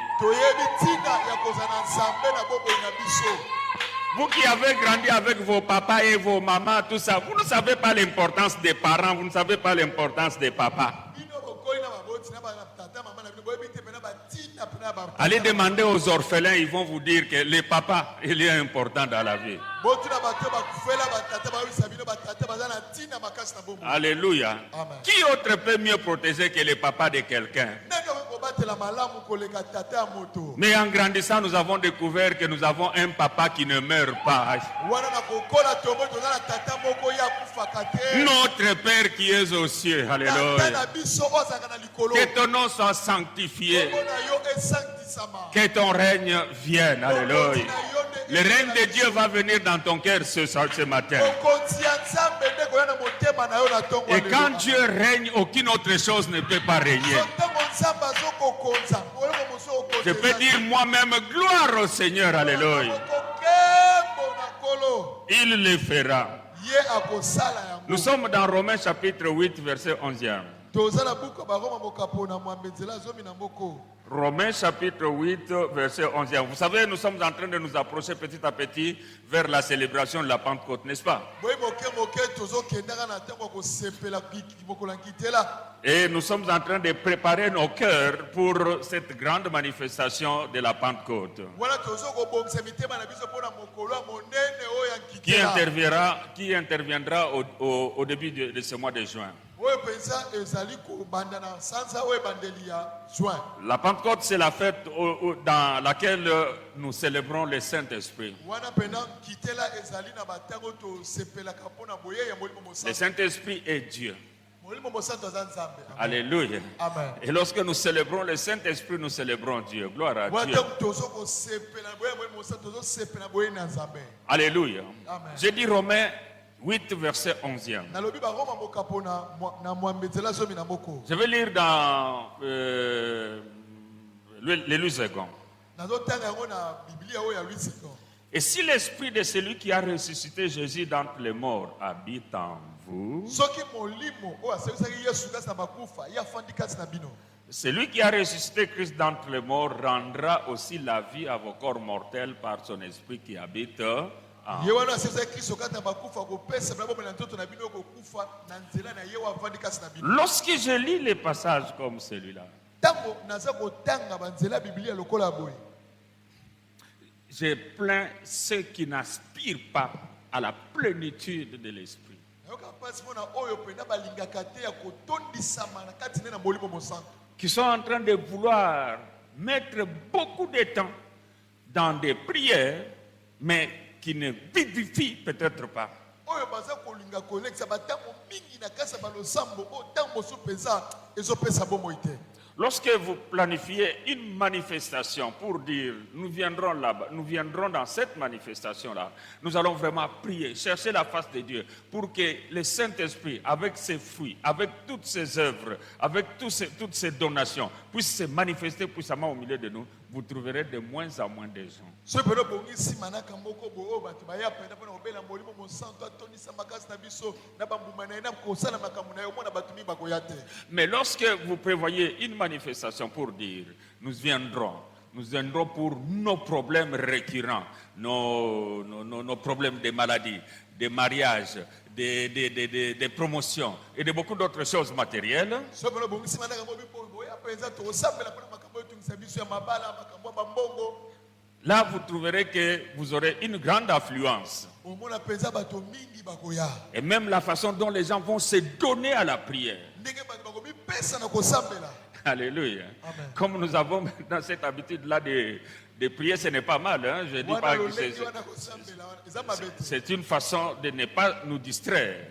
Vous qui avez grandi avec vos papas et vos mamans, tout ça, vous ne savez pas l'importance des parents, vous ne savez pas l'importance des papas. Allez demander aux orphelins, ils vont vous dire que les papas, il est important dans la vie. Alléluia. Qui autre peut mieux protéger que les papas de quelqu'un? Mais en grandissant, nous avons découvert que nous avons un papa qui ne meurt pas. Notre Père qui est aux cieux. Alléluia. Que ton nom soit sanctifié. Que ton règne vienne. Alléluia. Le règne de Dieu va venir dans ton cœur ce matin. Et quand Dieu règne, aucune autre chose ne peut pas régner. Je peux dire moi-même, gloire au Seigneur, alléluia. Il le fera. Nous sommes dans Romains chapitre 8, verset 11e. Romains chapitre 8, verset 11e. Vous savez, nous sommes en train de nous approcher petit à petit vers la célébration de la Pentecôte, n'est-ce pas? Et nous sommes en train de préparer nos cœurs pour cette grande manifestation de la Pentecôte. Qui interviendra au début de ce mois de juin. La Pentecôte, c'est la fête dans laquelle nous célébrons le Saint-Esprit. Le Saint-Esprit est Dieu. Alléluia. Amen. Et lorsque nous célébrons le Saint-Esprit, nous célébrons Dieu. Gloire à Dieu. Alléluia. Amen. J'ai dit Romains 8, verset 11e. Je vais lire dans les Louis II. Et si l'esprit de celui qui a ressuscité Jésus d'entre les morts habite en vous, celui qui a ressuscité Christ d'entre les morts rendra aussi la vie à vos corps mortels par son esprit qui habite en vous. Lorsque je lis les passages comme celui-là, j'ai plaint ceux qui n'aspirent pas à la plénitude de l'esprit, qui sont en train de vouloir mettre beaucoup de temps dans des prières, mais qui ne vivifient peut-être pas. Lorsque vous planifiez une manifestation pour dire nous viendrons là-bas, nous viendrons dans cette manifestation-là, nous allons vraiment prier, chercher la face de Dieu pour que le Saint-Esprit, avec ses fruits, avec toutes ses œuvres, avec toutes ses donations, puisse se manifester puissamment au milieu de nous. Vous trouverez de moins en moins de gens. Mais lorsque vous prévoyez une manifestation pour dire nous viendrons pour nos problèmes récurrents, nos problèmes de maladies, des mariages, des promotions et de beaucoup d'autres choses matérielles, là vous trouverez que vous aurez une grande affluence. Et même la façon dont les gens vont se donner à la prière. Alléluia. Amen. Comme nous avons dans cette habitude-là de prier, ce n'est pas mal. Hein? Je dis pas que c'est une façon de ne pas nous distraire.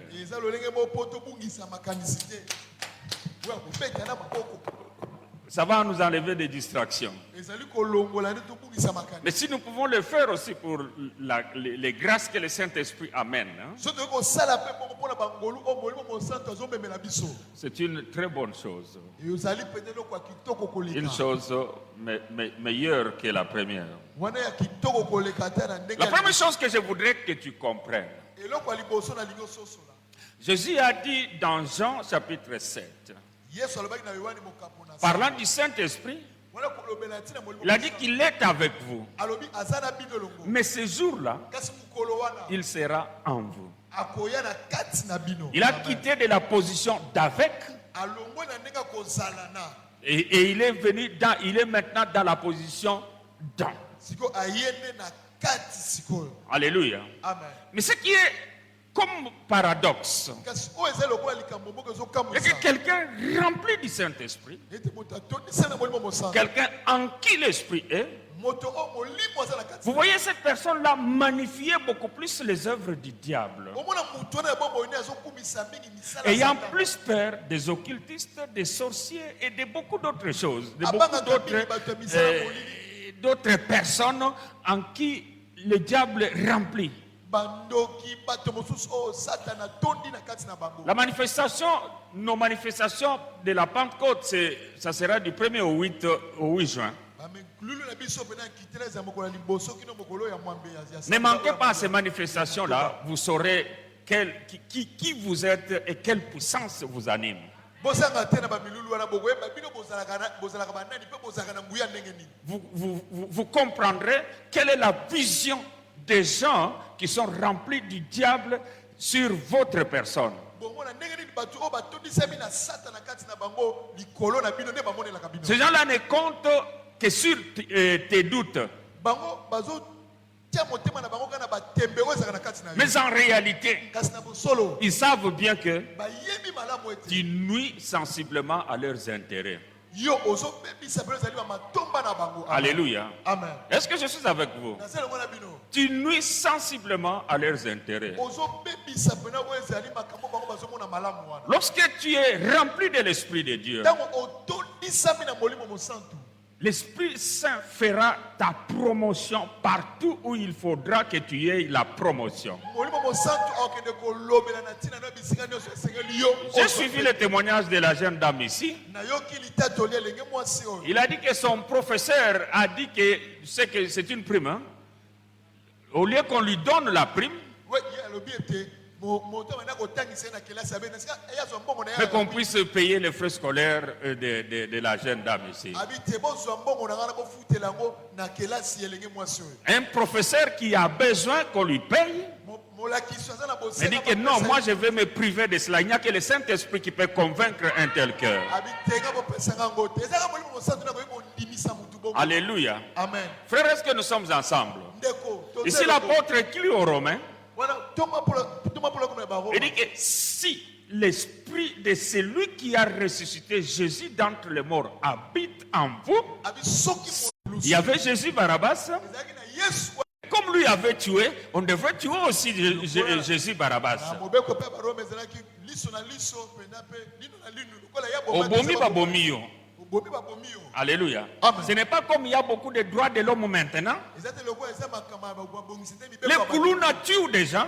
Ça va nous enlever des distractions. Mais si nous pouvons le faire aussi pour les grâces que le Saint-Esprit amène, hein, c'est une très bonne chose. Une chose meilleure que la première. La première chose que je voudrais que tu comprennes, Jésus a dit dans Jean chapitre 7, parlant du Saint-Esprit, il a dit qu'il est avec vous. Mais ce jour-là, il sera en vous. Il a quitté de la position d'avec et il est maintenant dans la position dans. Alléluia. Mais ce qui est comme paradoxe, c'est que quelqu'un rempli du Saint-Esprit, quelqu'un en qui l'Esprit est, vous voyez cette personne-là magnifier beaucoup plus les œuvres du diable, ayant plus peur des occultistes, des sorciers et de beaucoup d'autres choses, de beaucoup d'autres personnes en qui le diable remplit. La manifestation, nos manifestations de la Pentecôte, ça sera du 1er au 8 juin. Ne manquez pas à ces manifestations-là, vous saurez qui vous êtes et quelle puissance vous anime. Vous comprendrez quelle est la vision des gens qui sont remplis du diable sur votre personne. Ces gens-là ne comptent que sur tes doutes. Mais en réalité, ils savent bien que tu nuis sensiblement à leurs intérêts. Yo ozobebisa pe ozali ba matomba na bango. Alléluia. Amen. Est-ce que je suis avec vous? Nazali ngona bino. Tu nuis sensiblement à leurs intérêts. Ozobebisa pe na ko ezali makambo bango bazomona malamu wana. Lorsque tu es rempli de l'Esprit de Dieu, Tango otondisami na molimo mosantu. l'Esprit Saint fera ta promotion partout où il faudra que tu aies la promotion. Molimo mosantu okende ko lobela na tina na bisinga nyonso esengeli yo. J'ai suivi le témoignage de la jeune dame ici. Na yoki litatoli elenge mwasi oyo. Il a dit que son professeur a dit que c'est une prime. Hein? Au lieu qu'on lui donne la prime, Ouais, alobi ete moto bana ko tangisa na kelasi abe na sika eya zo mbongo na ya. mais qu'on puisse payer les frais scolaires de la jeune dame ici. Abi te bozo mbongo na ngana ko futela ngo na kelasi elenge mwasi oyo. Un professeur qui a besoin qu'on lui paye, il dit que non, moi je vais me priver de cela. Il n'y a que le Saint-Esprit qui peut convaincre un tel cœur. Alléluia. Amen. Frères, est-ce que nous sommes ensemble? Ici l'apôtre écrit aux Romains, il dit que si l'esprit de celui qui a ressuscité Jésus d'entre les morts habite en vous, il y avait Jésus Barabbas. Comme lui avait tué, on devrait tuer aussi Jésus Barabbas. Obomi babomi. Alléluia. Ce n'est pas comme il y a beaucoup de droits de l'homme maintenant. Les Koulouna tuent des gens.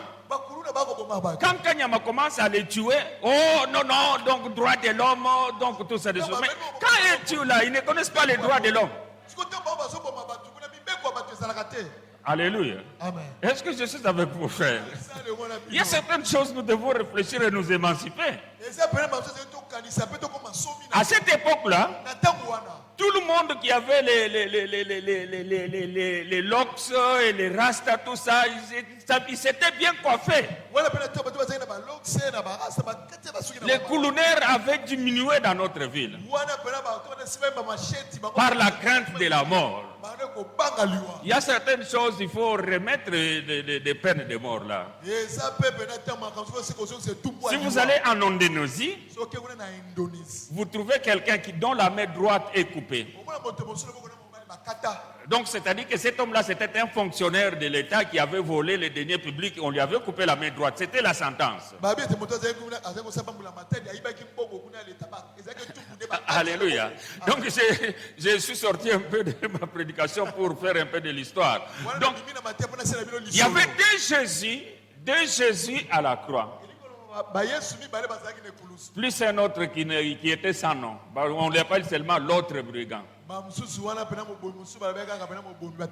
Quand Kanyama commence à les tuer, oh non, non, donc droits de l'homme, donc tout ça. Mais quand ils tuent là, ils ne connaissent pas les droits de l'homme. Alléluia. Amen. Est-ce que je suis avec vous, frères? Il y a certaines choses, nous devons réfléchir et nous émanciper. À cette époque-là, tout le monde qui avait les locks et les rastas, tout ça, ils s'étaient bien coiffés. Les coulonnaires avaient diminué dans notre ville par la crainte de la mort. Il y a certaines choses, il faut remettre des peines de mort là. Si vous allez en Indonésie, vous trouvez quelqu'un dont la main droite est coupée. Donc c'est-à-dire que cet homme-là, c'était un fonctionnaire de l'État qui avait volé les deniers publics et on lui avait coupé la main droite. C'était la sentence. Alléluia. Donc je suis sorti un peu de ma prédication pour faire un peu de l'histoire. Donc il y avait deux Jésus à la croix. Plus un autre qui était sans nom. On l'appelle seulement l'autre brigand.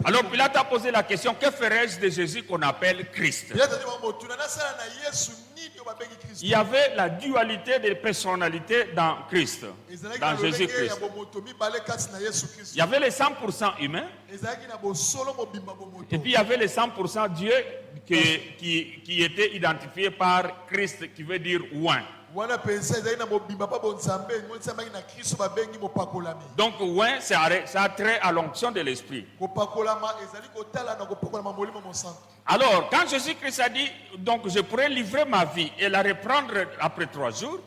Alors Pilate a posé la question, que ferais-je de Jésus qu'on appelle Christ? Il y avait la dualité des personnalités dans Christ, dans Jésus-Christ. Il y avait les 100% humains et puis il y avait les 100% Dieu qui était identifié par Christ, qui veut dire oint. Donc oint, ça a trait à l'onction de l'esprit. Alors, quand Jésus-Christ a dit, donc je pourrais livrer ma vie et la reprendre après 3 jours,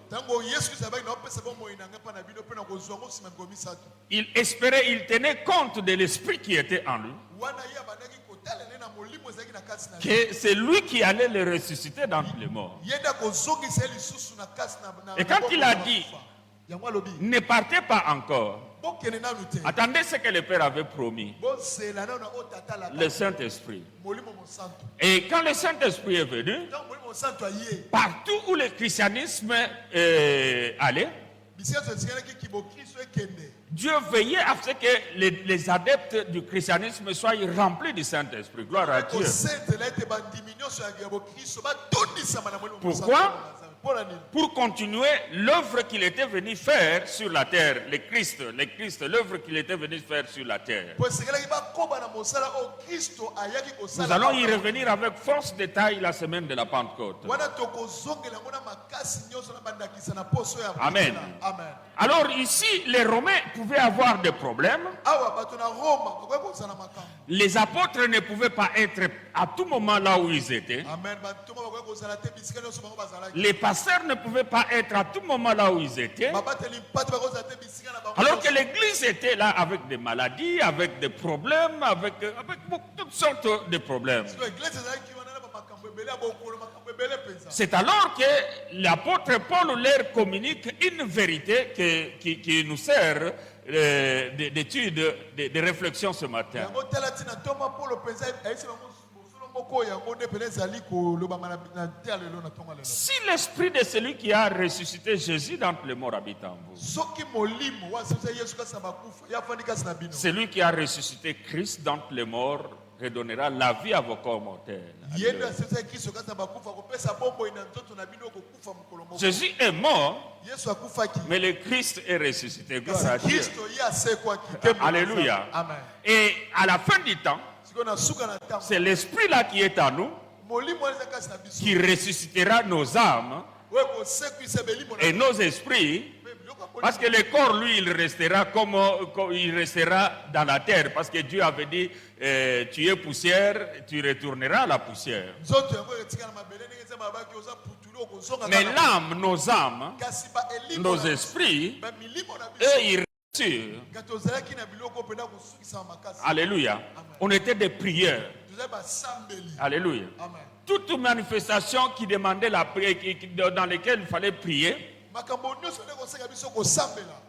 il espérait, il tenait compte de l'esprit qui était en lui, que c'est lui qui allait le ressusciter d'entre les morts. Et quand il a dit, ne partez pas encore, attendez ce que le Père avait promis, le Saint-Esprit. Et quand le Saint-Esprit est venu, partout où le christianisme allait, Dieu veillait à ce que les adeptes du christianisme soient remplis du Saint-Esprit. Gloire à Dieu. Pourquoi? Pour continuer l'œuvre qu'il était venu faire sur la terre. Le Christ, l'œuvre qu'il était venu faire sur la terre. Nous allons y revenir avec force détail la semaine de la Pentecôte. Amen. Alors ici, les Romains pouvaient avoir des problèmes. Les apôtres ne pouvaient pas être à tout moment là où ils étaient. Amen. Les pasteurs ne pouvaient pas être à tout moment là où ils étaient. Alors que l'église était là avec des maladies, avec des problèmes, avec toutes sortes de problèmes. C'est alors que l'apôtre Paul leur communique une vérité qui nous sert d'étude, de réflexion ce matin. Si l'esprit de celui qui a ressuscité Jésus d'entre les morts habite en vous, celui qui a ressuscité Christ d'entre les morts redonnera la vie à vos corps mortels. Jésus est mort, mais le Christ est ressuscité. Gloire à Dieu. Alléluia. Et à la fin du temps, c'est l'esprit là qui est en nous qui ressuscitera nos âmes et nos esprits. Parce que le corps, lui, il restera il restera dans la terre. Parce que Dieu avait dit, tu es poussière, tu retourneras à la poussière. Mais l'âme, nos âmes, nos esprits, eux, ils restent. Alléluia. On était des prières. Alléluia. Toute manifestation qui demandait la prière, dans laquelle il fallait prier,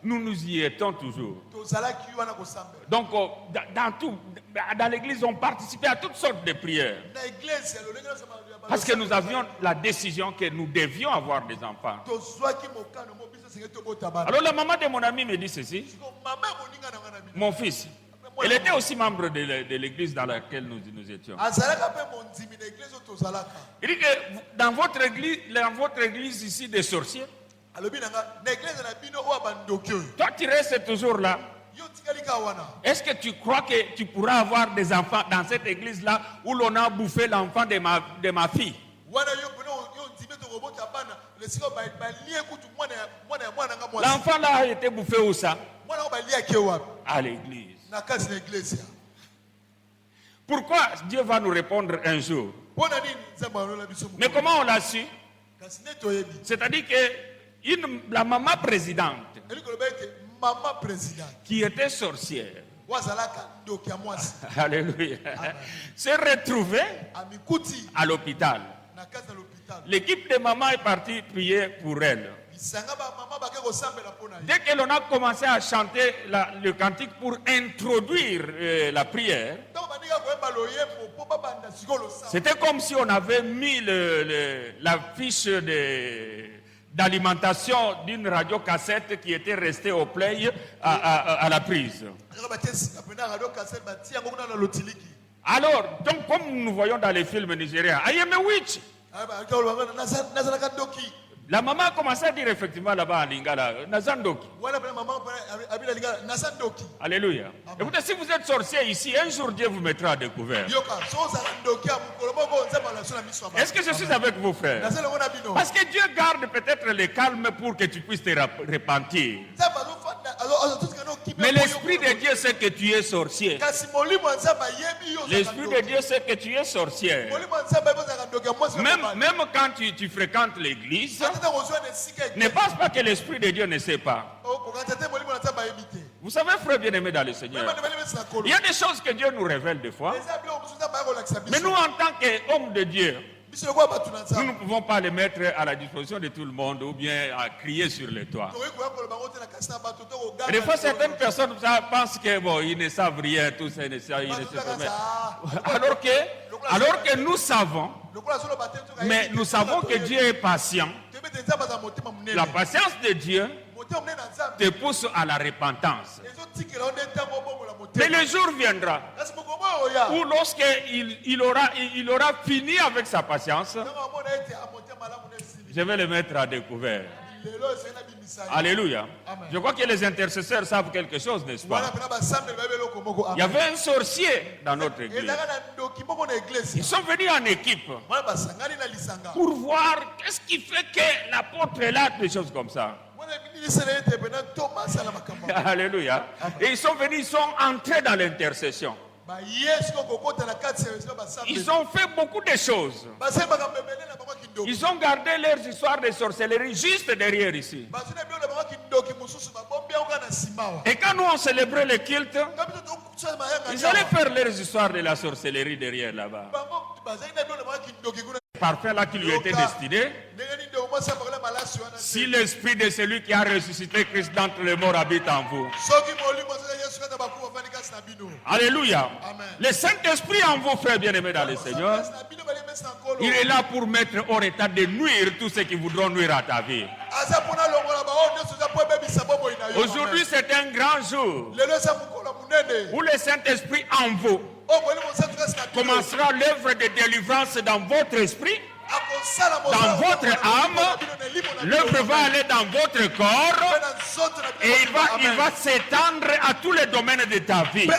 nous nous y étions toujours. Donc, dans l'église, on participait à toutes sortes de prières. Parce que nous avions la décision que nous devions avoir des enfants. Alors, la maman de mon ami me dit ceci. Mon fils, elle était aussi membre de l'église dans laquelle nous étions. Il dit que dans votre église ici des sorciers, toi tu restes toujours là. Est-ce que tu crois que tu pourras avoir des enfants dans cette église-là où l'on a bouffé l'enfant de ma fille? L'enfant là a été bouffé où ça? À l'église. Pourquoi Dieu va nous répondre un jour? Mais comment on l'a su? C'est-à-dire que la maman présidente qui était sorcière, alléluia, s'est retrouvée à l'hôpital. L'équipe de maman est partie prier pour elle. Dès que l'on a commencé à chanter le cantique pour introduire la prière, c'était comme si on avait mis la fiche d'alimentation d'une radiocassette qui était restée au play à la prise. Alors, donc, comme nous voyons dans les films nigériens, I am a witch. La maman a commencé à dire effectivement là-bas à Lingala, Nazandoki. Alléluia. Écoutez, si vous êtes sorcier ici, un jour Dieu vous mettra à découvert. Est-ce que je suis avec vous, frères? Parce que Dieu garde peut-être le calme pour que tu puisses te repentir. Mais l'Esprit de Dieu sait que tu es sorcier. L'Esprit de Dieu sait que tu es sorcière. Même quand tu fréquentes l'église, ne pense pas que l'Esprit de Dieu ne sait pas. Vous savez, frère bien-aimé dans le Seigneur, il y a des choses que Dieu nous révèle des fois. Mais nous, en tant qu'hommes de Dieu, nous ne pouvons pas les mettre à la disposition de tout le monde ou bien à crier sur les toits. Et des fois, certaines personnes pensent que bon, ils ne savent rien, tout ça, ils ne savent rien. Alors que nous savons, mais nous savons que Dieu est patient. La patience de Dieu te pousse à la repentance. Mais le jour viendra où lorsqu'il aura fini avec sa patience, je vais le mettre à découvert. Alléluia. Je crois que les intercesseurs savent quelque chose, n'est-ce pas? Il y avait un sorcier dans notre église. Ils sont venus en équipe pour voir qu'est-ce qui fait que l'apôtre est là, des choses comme ça. Alléluia. Et ils sont venus, ils sont entrés dans l'intercession. Ils ont fait beaucoup de choses. Ils ont gardé leurs histoires de sorcellerie juste derrière ici. Et quand nous on célébrait le culte, ils allaient faire leurs histoires de la sorcellerie derrière là-bas. Parfait là qui lui était destiné. Si l'esprit de celui qui a ressuscité Christ d'entre les morts habite en vous. Alléluia. Le Saint-Esprit en vous, frères bien-aimés dans le Seigneur, il est là pour mettre hors état de nuire tous ceux qui voudront nuire à ta vie. Aujourd'hui, c'est un grand jour où le Saint-Esprit en vous commencera l'œuvre de délivrance dans votre esprit, dans votre âme. L'œuvre va aller dans votre corps et il va s'étendre à tous les domaines de ta vie.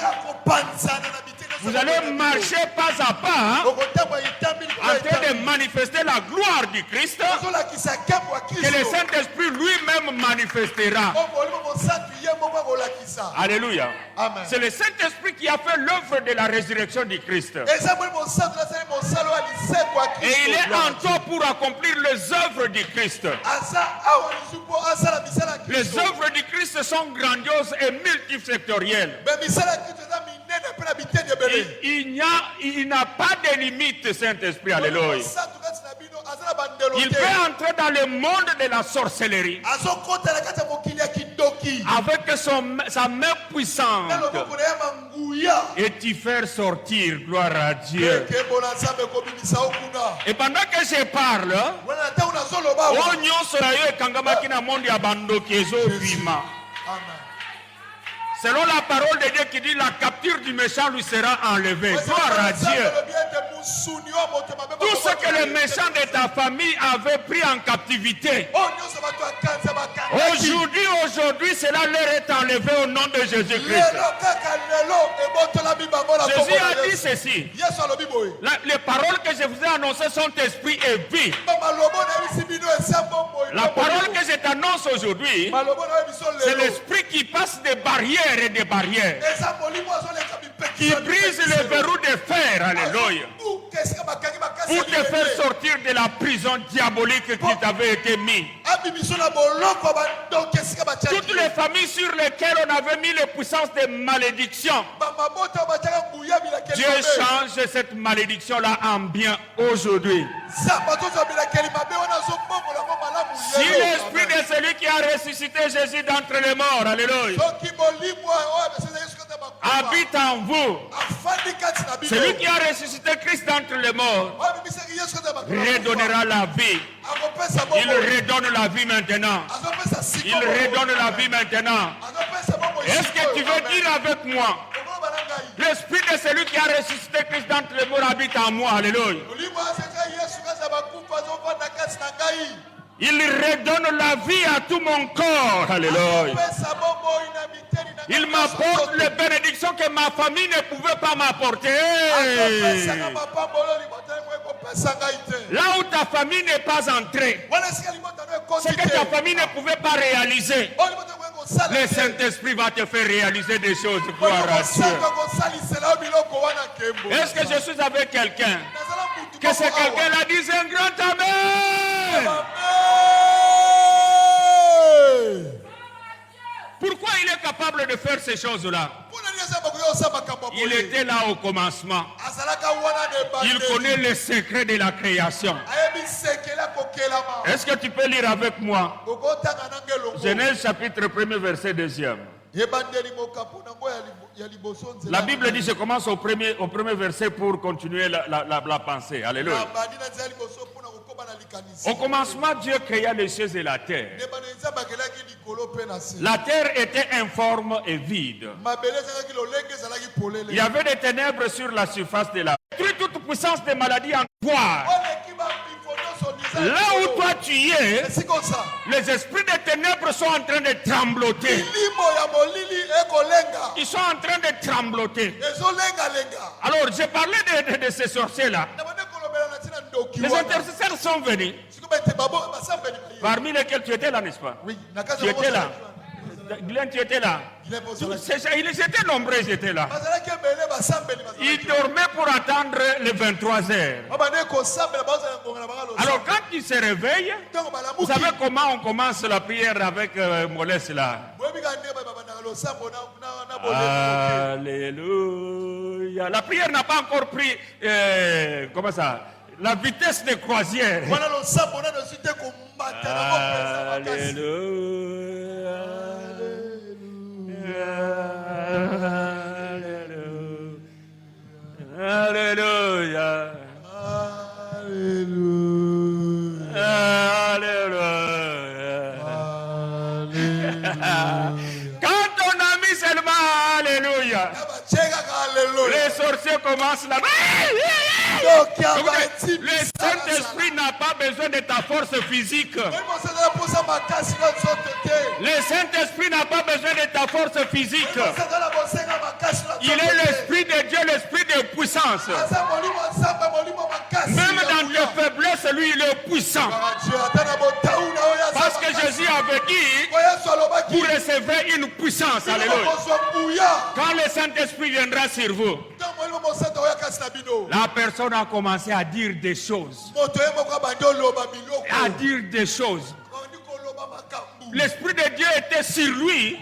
Vous allez marcher pas à pas en train de manifester la gloire du Christ que le Saint-Esprit lui-même manifestera. Alléluia. C'est le Saint-Esprit qui a fait l'œuvre de la résurrection du Christ. Et il est en toi pour accomplir les œuvres du Christ. Les œuvres du Christ sont grandioses et multisectorielles. Il n'a pas de limite, Saint-Esprit, alléluia. Il peut entrer dans le monde de la sorcellerie avec sa main puissante et t'y faire sortir, gloire à Dieu. Et pendant que je parle, selon la parole de Dieu qui dit la capture du méchant lui sera enlevée. Gloire à Dieu. Tout ce que les méchants de ta famille avaient pris en captivité, aujourd'hui, cela leur est enlevé au nom de Jésus-Christ. Jésus a dit ceci. Les paroles que je vous ai annoncées sont esprit et vie. La parole que je t'annonce aujourd'hui, c'est l'esprit qui passe des barrières et des barrières, qui brise les verrous de fer, alléluia, pour te faire sortir de la prison diabolique qui t'avait été mise. Toutes les familles sur lesquelles on avait mis les puissances de malédiction, Dieu change cette malédiction-là en bien aujourd'hui. Si l'esprit de celui qui a ressuscité Jésus d'entre les morts, alléluia, habite en vous, celui qui a ressuscité Christ d'entre les morts redonnera la vie. Il redonne la vie maintenant. Il redonne la vie maintenant. Est-ce que tu veux dire avec moi, l'esprit de celui qui a ressuscité Christ d'entre les morts habite en moi, alléluia. Il redonne la vie à tout mon corps, alléluia. Il m'apporte les bénédictions que ma famille ne pouvait pas m'apporter. Là où ta famille n'est pas entrée, ce que ta famille ne pouvait pas réaliser, le Saint-Esprit va te faire réaliser des choses. Gloire à Dieu. Est-ce que je suis avec quelqu'un? Que c'est quelqu'un-là dise un grand amen. Pourquoi il est capable de faire ces choses-là? Il était là au commencement. Il connaît les secrets de la création. Est-ce que tu peux lire avec moi Genèse chapitre 1er verset 2e. La Bible dit, je commence au premier verset pour continuer la pensée. Alléluia. Au commencement, Dieu créa les cieux et la terre. La terre était informe et vide. Il y avait des ténèbres sur la surface de la terre. Toute puissance des maladies en toi. Là où toi tu es, les esprits des ténèbres sont en train de trembloter. Ils sont en train de trembloter. Alors, j'ai parlé de ces sorciers-là. Les intercesseurs sont venus. Parmi lesquels tu étais là, n'est-ce pas? Oui. Tu étais là. Glenn, tu étais là. Ils étaient nombreux, ils étaient là. Ils dormaient pour attendre les 23 heures. Alors quand ils se réveillent, vous savez comment on commence la prière avec Molès là? Alléluia. La prière n'a pas encore pris, comment ça? La vitesse de croisière. Alléluia. Alléluia. Quand on a mis seulement Alléluia, les sorciers commencent là. Le Saint-Esprit n'a pas besoin de ta force physique. Le Saint-Esprit n'a pas besoin de ta force physique. Il est l'Esprit de Dieu, l'Esprit de puissance. Même dans tes faiblesses, lui, il est puissant. Parce que Jésus avait dit, vous recevrez une puissance. Alléluia. Quand le Saint-Esprit viendra sur vous, la personne a commencé à dire des choses. À dire des choses. L'Esprit de Dieu était sur lui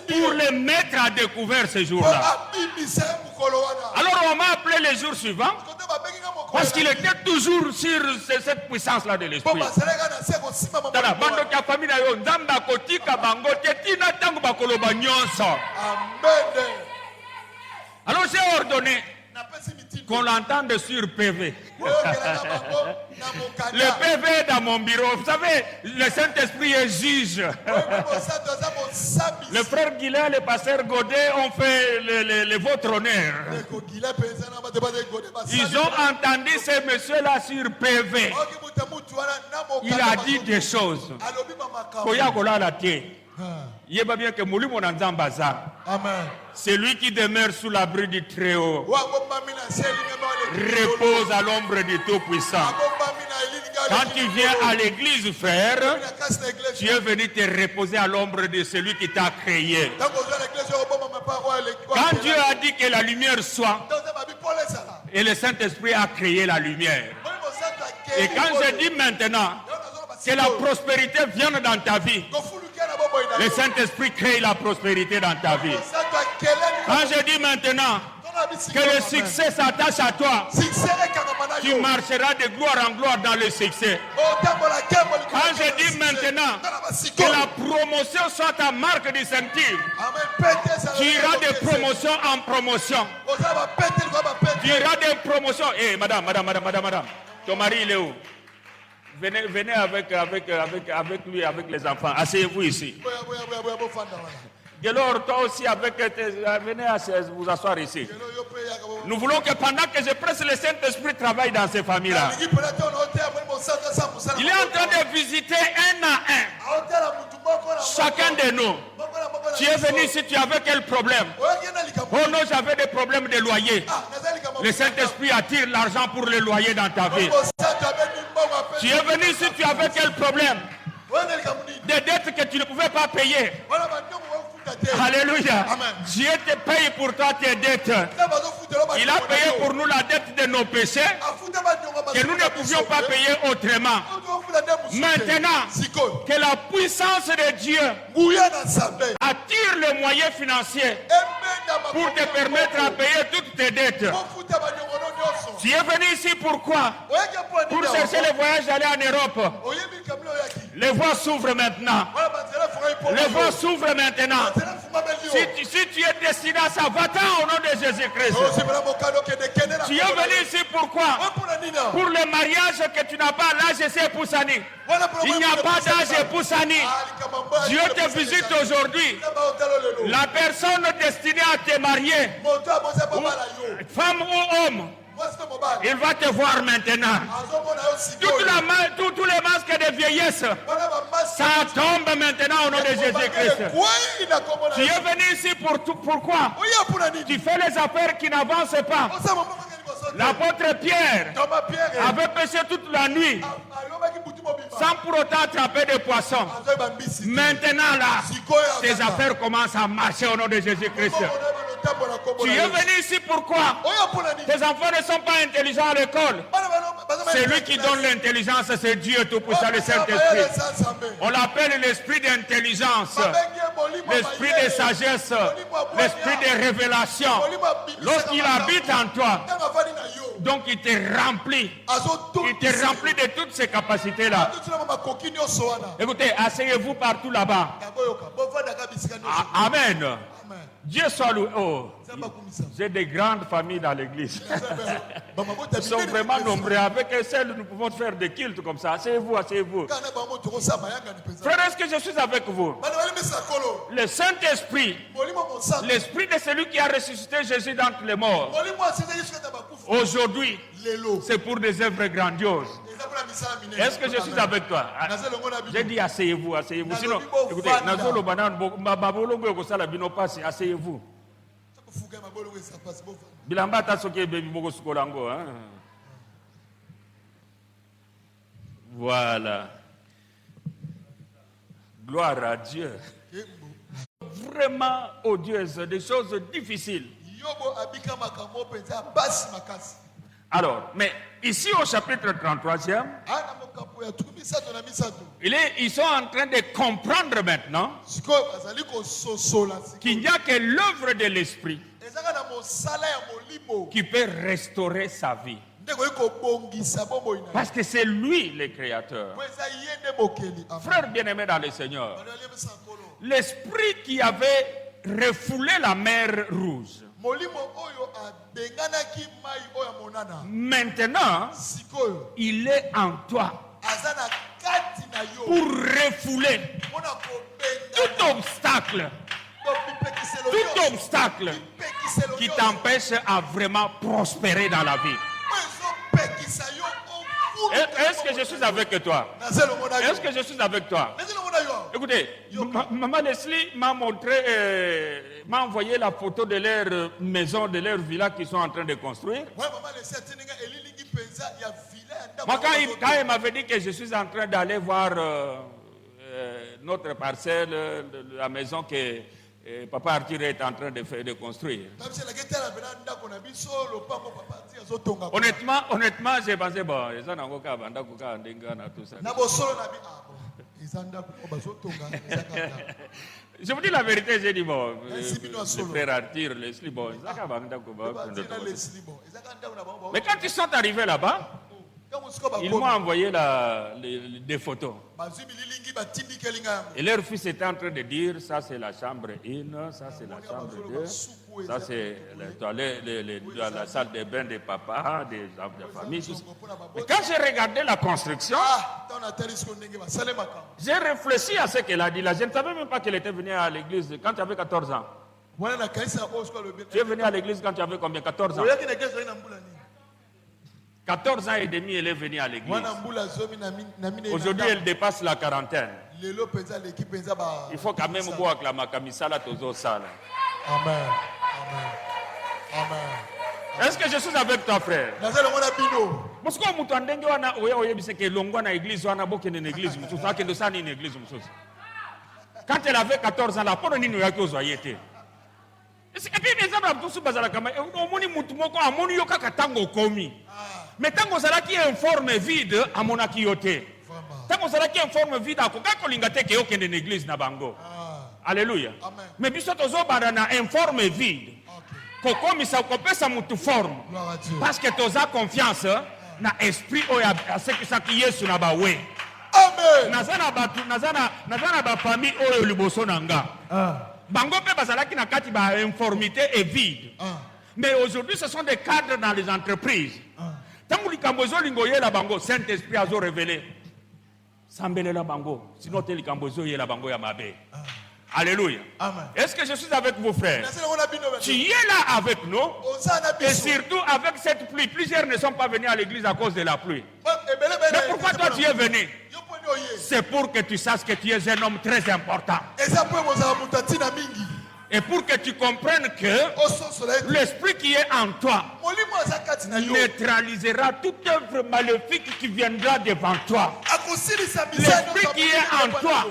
pour le mettre à découvert ce jour-là. Alors on m'a appelé les jours suivants parce qu'il était toujours sur cette puissance-là de l'Esprit. Alors j'ai ordonné qu'on l'entende sur PV. Le PV est dans mon bureau. Vous savez, le Saint-Esprit est juge. Le frère Guilain, le pasteur Godet ont fait votre honneur. Ils ont entendu ce monsieur-là sur PV. Il a dit des choses. Il va bien que c'est lui qui demeure sous l'abri du Très-Haut repose à l'ombre du Tout-Puissant. Quand tu viens à l'église, frère, tu es venu te reposer à l'ombre de celui qui t'a créé. Quand Dieu a dit que la lumière soit, et le Saint-Esprit a créé la lumière. Et quand je dis maintenant que la prospérité vienne dans ta vie, le Saint-Esprit crée la prospérité dans ta vie. Quand je dis maintenant que le succès s'attache à toi, tu marcheras de gloire en gloire dans le succès. Quand je dis maintenant que la promotion soit ta marque distinctive, tu iras de promotion en promotion. Tu iras de promotion. Eh, madame, ton mari il est où? Venez avec lui, avec les enfants. Asseyez-vous ici. Alors, toi aussi, venez vous asseoir ici. Nous voulons que pendant que je presse, le Saint-Esprit travaille dans ces familles-là. Il est en train de visiter un à un chacun de nous. Tu es venu ici, tu avais quel problème? Oh non, j'avais des problèmes de loyer. Le Saint-Esprit attire l'argent pour le loyer dans ta vie. Tu es venu ici, tu avais quel problème? Des dettes que tu ne pouvais pas payer. Alléluia. Dieu te paye pour toi tes dettes. Il a payé pour nous la dette de nos péchés que nous ne pouvions pas payer autrement. Maintenant que la puissance de Dieu attire les moyens financiers pour te permettre à payer toutes tes dettes. Tu es venu ici pourquoi? Pour chercher le voyage d'aller en Europe. Les voies s'ouvrent maintenant. Les voies s'ouvrent maintenant. Si tu es destiné à ça, va-t'en au nom de Jésus-Christ. Tu es venu ici pourquoi? Pour le mariage que tu n'as pas, l'âge c'est Poussani. Il n'y a pas d'âge Poussani. Dieu te visite aujourd'hui. La personne destinée à te marier, femme ou homme, il va te voir maintenant. Tous les masques de vieillesse, ça tombe maintenant au nom de Jésus-Christ. Tu es venu ici pourquoi? Tu fais les affaires qui n'avancent pas. L'apôtre Pierre avait péché toute la nuit. sans pour autant attraper des poissons. Maintenant là, tes affaires commencent à marcher au nom de Jésus-Christ. Tu es venu ici pourquoi? Tes enfants ne sont pas intelligents à l'école. C'est lui qui donne l'intelligence, c'est Dieu Tout-Puissant, le Saint-Esprit. On l'appelle l'esprit d'intelligence, l'esprit de sagesse, l'esprit de révélation. Lorsqu'il habite en toi, donc il te remplit. Il te remplit de toutes ces capacités-là. Écoutez, asseyez-vous partout là-bas. Amen. Dieu soit loué. Oh, j'ai des grandes familles dans l'église. Ils sont vraiment nombreux. Avec celles, nous pouvons faire des cultes comme ça. Asseyez-vous, asseyez-vous. Frère, est-ce que je suis avec vous? Le Saint-Esprit, l'esprit de celui qui a ressuscité Jésus d'entre les morts, aujourd'hui, c'est pour des œuvres grandioses. Est-ce que je suis avec toi? J'ai dit asseyez-vous, asseyez-vous. Sinon, écoutez, asseyez-vous. Voilà. Gloire à Dieu. Vraiment odieuse, des choses difficiles. Alors, mais ici au chapitre 33e, ils sont en train de comprendre maintenant qu'il n'y a que l'œuvre de l'Esprit qui peut restaurer sa vie. Parce que c'est lui le créateur. Frère bien-aimé dans le Seigneur, l'Esprit qui avait refoulé la mer Rouge, maintenant, il est en toi pour refouler tout obstacle qui t'empêche à vraiment prospérer dans la vie. Est-ce que je suis avec toi? Est-ce que je suis avec toi? Écoutez, Maman Leslie m'a montré, m'a envoyé la photo de leur maison, de leur villa qu'ils sont en train de construire. Moi, quand il m'avait dit que je suis en train d'aller voir notre parcelle, la maison que Papa Arthur est en train de construire. Honnêtement, j'ai pensé, bon, tout ça. Je vous dis la vérité, j'ai dit, bon, le frère Arthur, Leslie, bon, mais quand ils sont arrivés là-bas, ils m'ont envoyé des photos. Et leur fils était en train de dire, ça c'est la chambre 1, ça c'est la chambre 2, ça c'est la salle de bain de papa, des familles. Mais quand j'ai regardé la construction, j'ai réfléchi à ce qu'elle a dit là. Je ne savais même pas qu'elle était venue à l'église quand tu avais 14 ans. Tu es venu à l'église quand tu avais combien? 14 ans. 14 ans et demi, elle est venue à l'église. Aujourd'hui, elle dépasse la quarantaine. Il faut quand même voir que la makamisala tozo sala. Amen. Est-ce que je suis avec toi, frère? Quand elle avait 14 ans, la porte n'est pas aux été. Et puis les hommes ont tous bazala kama omoni mutu moko amoni yoka katango komi. Mais tango zala qui est en forme vide amona ki yote. Tango zala qui est en forme vide akoka kolinga te ke yokende na église na bango. Alléluia. Mais biso tozo barana en forme vide. Kokomi sa kopesa mutu forme. Parce que toza confiance na esprit oya aseki saki Yesu na bawe. Amen. Nazana ba famille oyo liboso nanga. Bango pe bazalaki na kati ba informité et vide. Mais aujourd'hui ce sont des cadres dans les entreprises. Tangu likambozo lingoye la bango Saint-Esprit azo révélé. Sambele la bango, sinon te likambozo ye la bango ya mabe. Alléluia. Amen. Est-ce que je suis avec vous, frères? Tu es là avec nous. Et surtout avec cette pluie. Plusieurs ne sont pas venus à l'église à cause de la pluie. Mais pourquoi toi tu es venu? C'est pour que tu saches que tu es un homme très important. Et pour que tu comprennes que l'esprit qui est en toi neutralisera toute œuvre maléfique qui viendra devant toi. L'esprit qui est en toi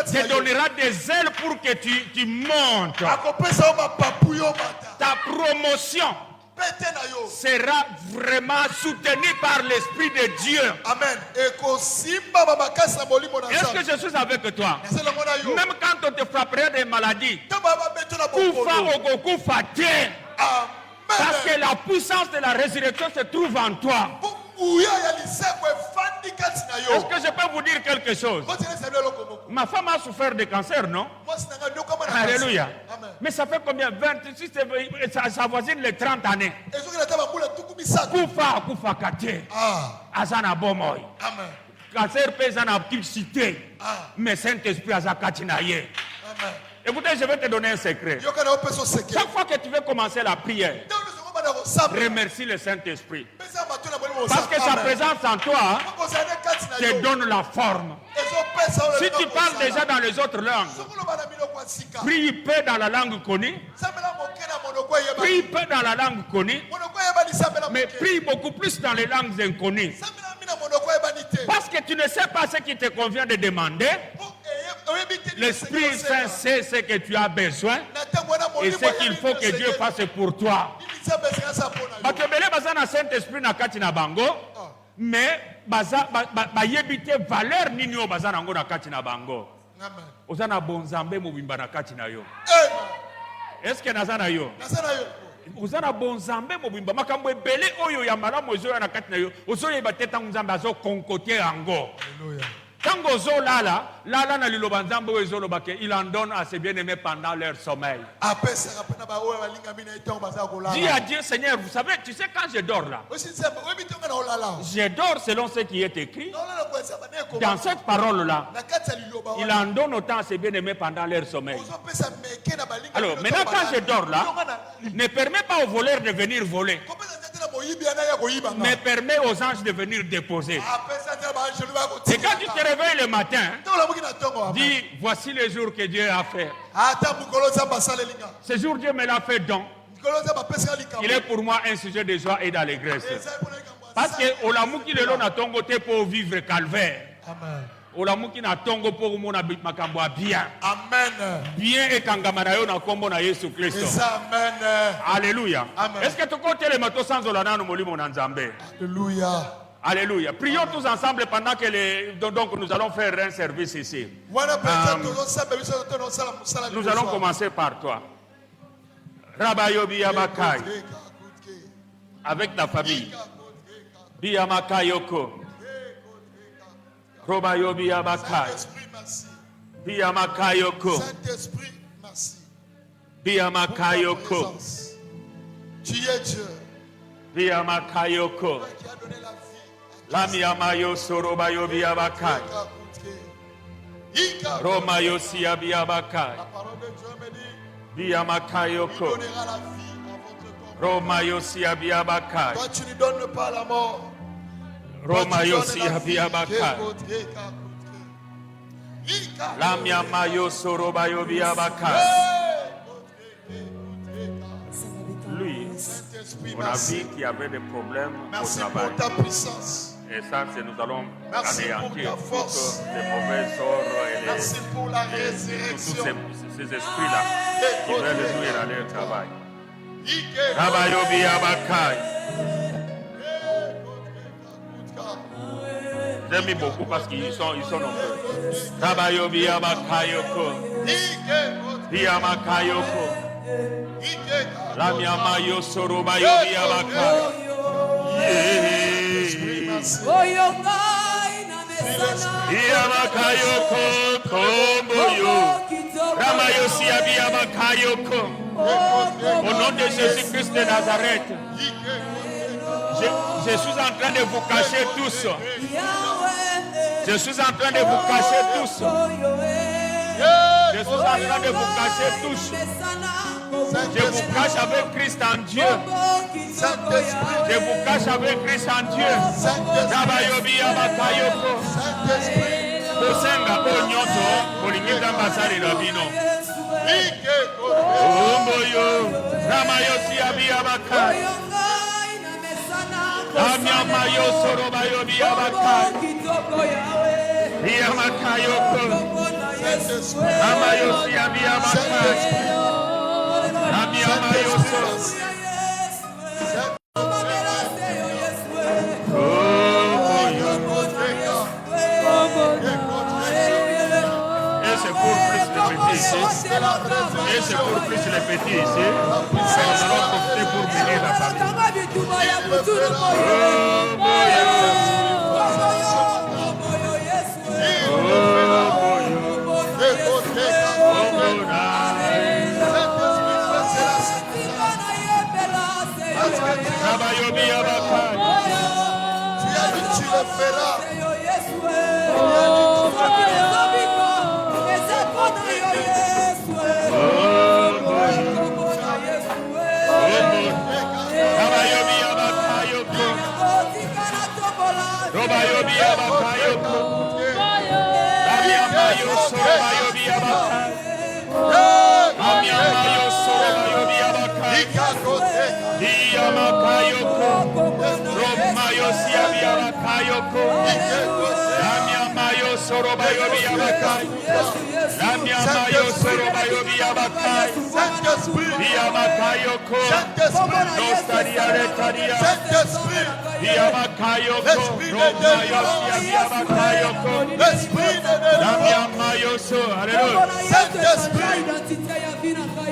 te donnera des ailes pour que tu montes. Ta promotion sera vraiment soutenue par l'Esprit de Dieu. Amen. Est-ce que je suis avec toi? Même quand on te frapperait des maladies, parce que la puissance de la résurrection se trouve en toi. Est-ce que je peux vous dire quelque chose? Ma femme a souffert de cancer, non? Alléluia. Mais ça fait combien? 26, ça voisine les 30 années. Kufa kate. Azana bomoy. Cancer pèse en activité. Mais Saint-Esprit a zakatinaye. Écoutez, je vais te donner un secret. Chaque fois que tu veux commencer la prière, remercie le Saint-Esprit. Parce que sa présence en toi te donne la forme. Si tu parles déjà dans les autres langues, prie peu dans la langue connue. Prie peu dans la langue connue. Mais prie beaucoup plus dans les langues inconnues. Parce que tu ne sais pas ce qui te convient de demander. L'Esprit Saint sait ce que tu as besoin et ce qu'il faut que Dieu fasse pour toi. Bakebele baza na Saint-Esprit na kati na bango, mais baza yebite valeur nini o baza nango na kati na bango. Oza na bonzambe mobimba na kati na yo. Est-ce que naza na yo? Oza na bonzambe mobimba makambo ebele oyo ya malamu ezo na kati na yo. Ozo yeba teta nzambe azo konkote yango. Alléluia. Tango zo lala na liloba nzambe oyo ezo lobake, il en donne à ses bien-aimés pendant leur sommeil. Dis à Dieu, Seigneur, vous savez, tu sais quand je dors là, je dors selon ce qui est écrit dans cette parole-là. Il en donne autant à ses bien-aimés pendant leur sommeil. Alors, maintenant quand je dors là, ne permets pas aux voleurs de venir voler, mais permet aux anges de venir déposer. Et quand tu te réveilles le matin, dis, voici le jour que Dieu a fait. Ce jour, Dieu me l'a fait donc. Il est pour moi un sujet de joie et d'allégresse. Parce que Olamuki le long a tongo te pour vivre calvaire. Olamuki na tongo pour mon habit makambo bien. Amen. Bien et kangamanayo na kombo na Yesu Christo. Amen. Alléluia. Est-ce que tu comptes les matos sans olana no molimo na Nzambe? Alléluia. Alléluia. Prions tous ensemble pendant que donc nous allons faire un service ici. Nous allons commencer par toi. Rabayo Biyabakai. Avec ta famille. Biyamakayoko. Robayo Biyabakai. Biyamakayoko. Saint-Esprit, merci. Biyamakayoko. Tu es Dieu. Biyamakayoko. Qui a donné la vie. Lamiamayo Sorobayo Biyabakai. Romayo Siya Biyabakai. La parole de Dieu me dit, Biyamakayoko. il donnera la vie à votre corps. Romayo Siya Biyabakai. Toi, tu ne donnes pas la mort. Romayo Siya Biyabakai. Lamiamayo Sorobayo Biyabakai. Lui, on a vu qu'il y avait des problèmes au travail. Merci pour ta puissance. Et ça, c'est nous allons Merci pour anéantir ta force. tous ces mauvais sorts et Merci pour la tous résurrection. ces esprits-là qui veulent nuire à leur travail. Rabayo Biyabakai. J'aime beaucoup parce qu'ils sont nombreux. Rabayo Biyabakai. Biyamakayoko. Lamiamayo Sorobayo Biyabakai. Biyamakayoko Komboyo. Ramayo Siya Biyamakayoko. Au nom de Jésus-Christ de Nazareth, je suis en train de vous cacher tous. Je suis en train de vous cacher tous. Je suis en train de vous cacher tous. Je vous cache avec Christ en Dieu. Je vous cache avec Christ en Dieu. Rabayobi Amakayoko. Bosenga Onyoto. Polimita Masari Rabino. Omboyo. Ramayosi Abiyabakai. Amiamayo sorobayo biabakai. Iamakayoko. Amayo siabiabakai. Amiamayo sorobayo. Et c'est pour plus les petits ici. Nous allons profiter pour bénir la famille. Tu le feras.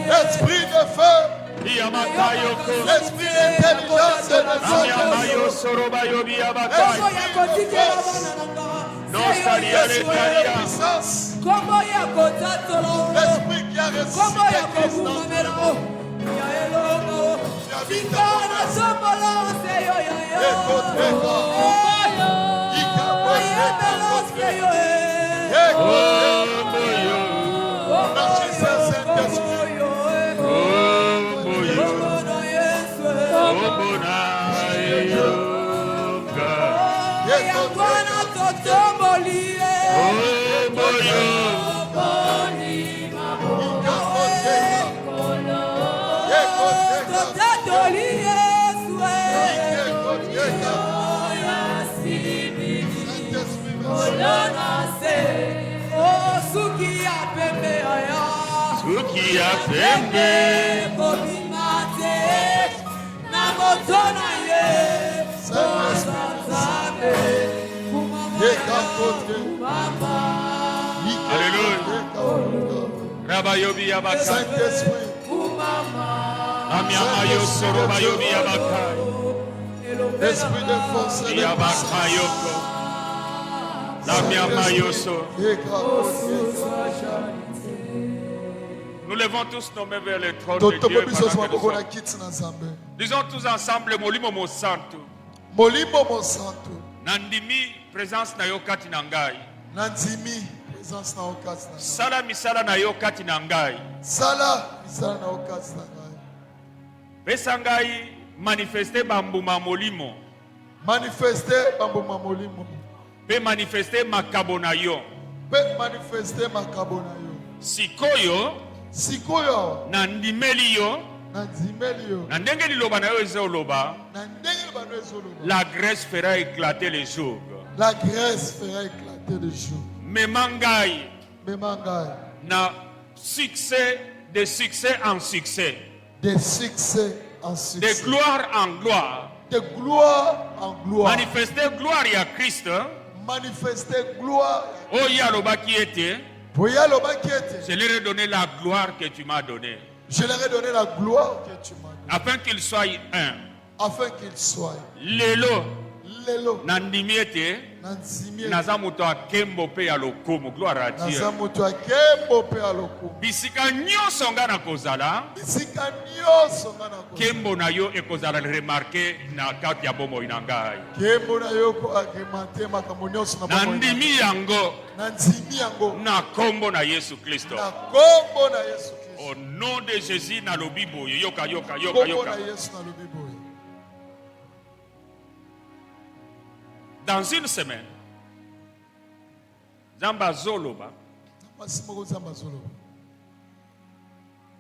L'esprit de feu, l'esprit d'intelligence de l'esprit qui a ressuscité Christ dans l'esprit de force et de Nous levons tous nos mains vers le trône de Dieu. Disons tous ensemble, Molimo mo santo. Molimo mo santo. Nandimi présence na yo kati na ngai. Nandimi présence na yo kati na ngai. Sala misala na yo kati na ngai. Sala misala na yo kati na ngai. Pesa ngai manifester bambuma molimo. Manifester bambuma molimo. Pe manifester makabo na yo. Pe manifester makabo na yo. Sikoyo nandimeli yo. Na ndenge liloba na yo ezoloba. La Grèce fera éclater les jours. La Grèce fera éclater les jours. Memangai. Na succès, de succès en succès. De succès en succès. De gloire en gloire. De gloire en gloire. Manifester gloire à Christ. Manifester gloire. Oh yaloba qui était. Je leur ai donné la gloire que tu m'as donnée. Je leur ai donné la gloire que tu m'as donnée. Afin qu'ils soient un. Afin qu'ils soient. Lelo. Nandimi ete. Naza muto akembo pe ya lokumu. Gloire à Dieu. Naza muto akembo pe ya lokumu. Bisika nyonso nga na kozala. Bisika nyonso nga na kozala. Kembo na yo ekozala remarqué na kati ya bomoi na ngai. Kembo na yo ko agrementé makambo nyonso na bomoi. Nandimi yango. Nandimi yango. Na kombo na Yesu Kristo. Na kombo na Yesu Kristo. Au nom de Jésus na lobibo yoka. Kombo na Yesu na lobibo. Dans une semaine, Zamba Zoloba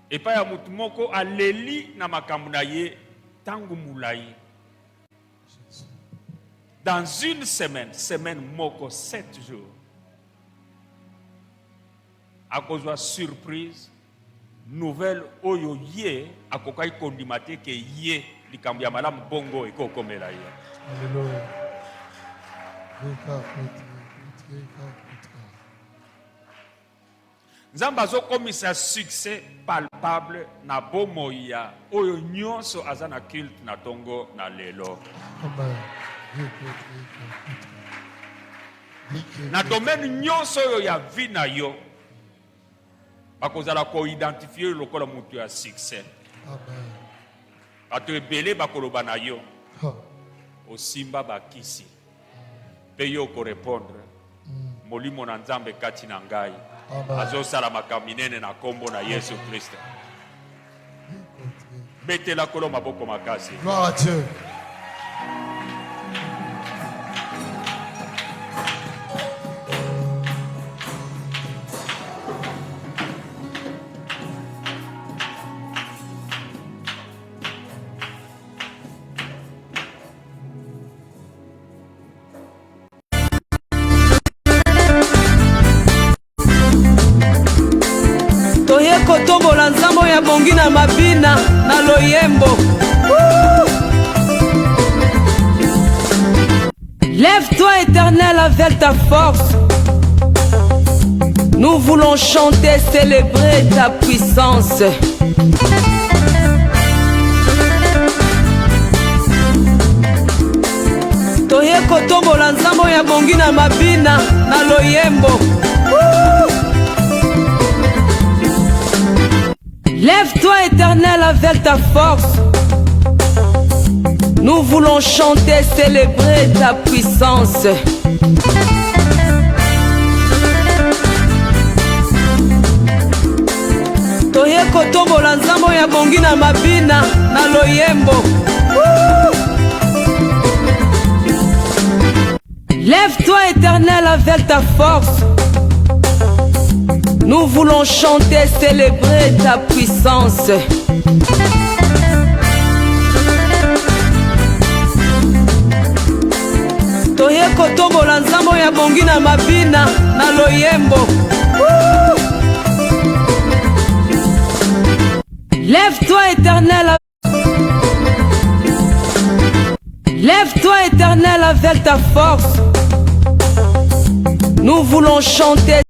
et pas ya mutumoko aleli na makambo na ye tangu mulai. dans une semaine moko 7 jours, à cause de la surprise, nouvelle oyo ye akokai kondimate ke ye likambo ya malamu bongo ekokomela ye. Alléluia. Nzambe azokomisa succès palpable na bomoi ya oyo nyonso aza na culte na tongo na lelo. Na domaine nyonso oyo ya vie na yo bakozala ko-identifier lokola mutu ya succès. Bato ebele bakoloba na yo osimba bakisi pe yo korepondre molimo na Nzambe kati na ngai azosala makambo minene na kombo na Yesu Kristo. Betela kolo maboko makasi. Gloire à Dieu. Kotombola nzambo ya bongi na mabina na loyembo. Lève-toi éternel avec ta force. Nous voulons chanter, célébrer ta puissance. Toye kotombola nzambo ya bongi na mabina na loyembo. Lève-toi éternel avec ta force. Nous voulons chanter, célébrer ta puissance. Toye kotombola nzambo ya bongi na mabina na loyembo. Lève-toi éternel avec ta force. Nous voulons chanter, célébrer ta puissance. Toye kotombola nzambo ya bongi na mabina na loyembo. Lève-toi éternel. Lève-toi éternel avec ta force. Nous voulons chanter.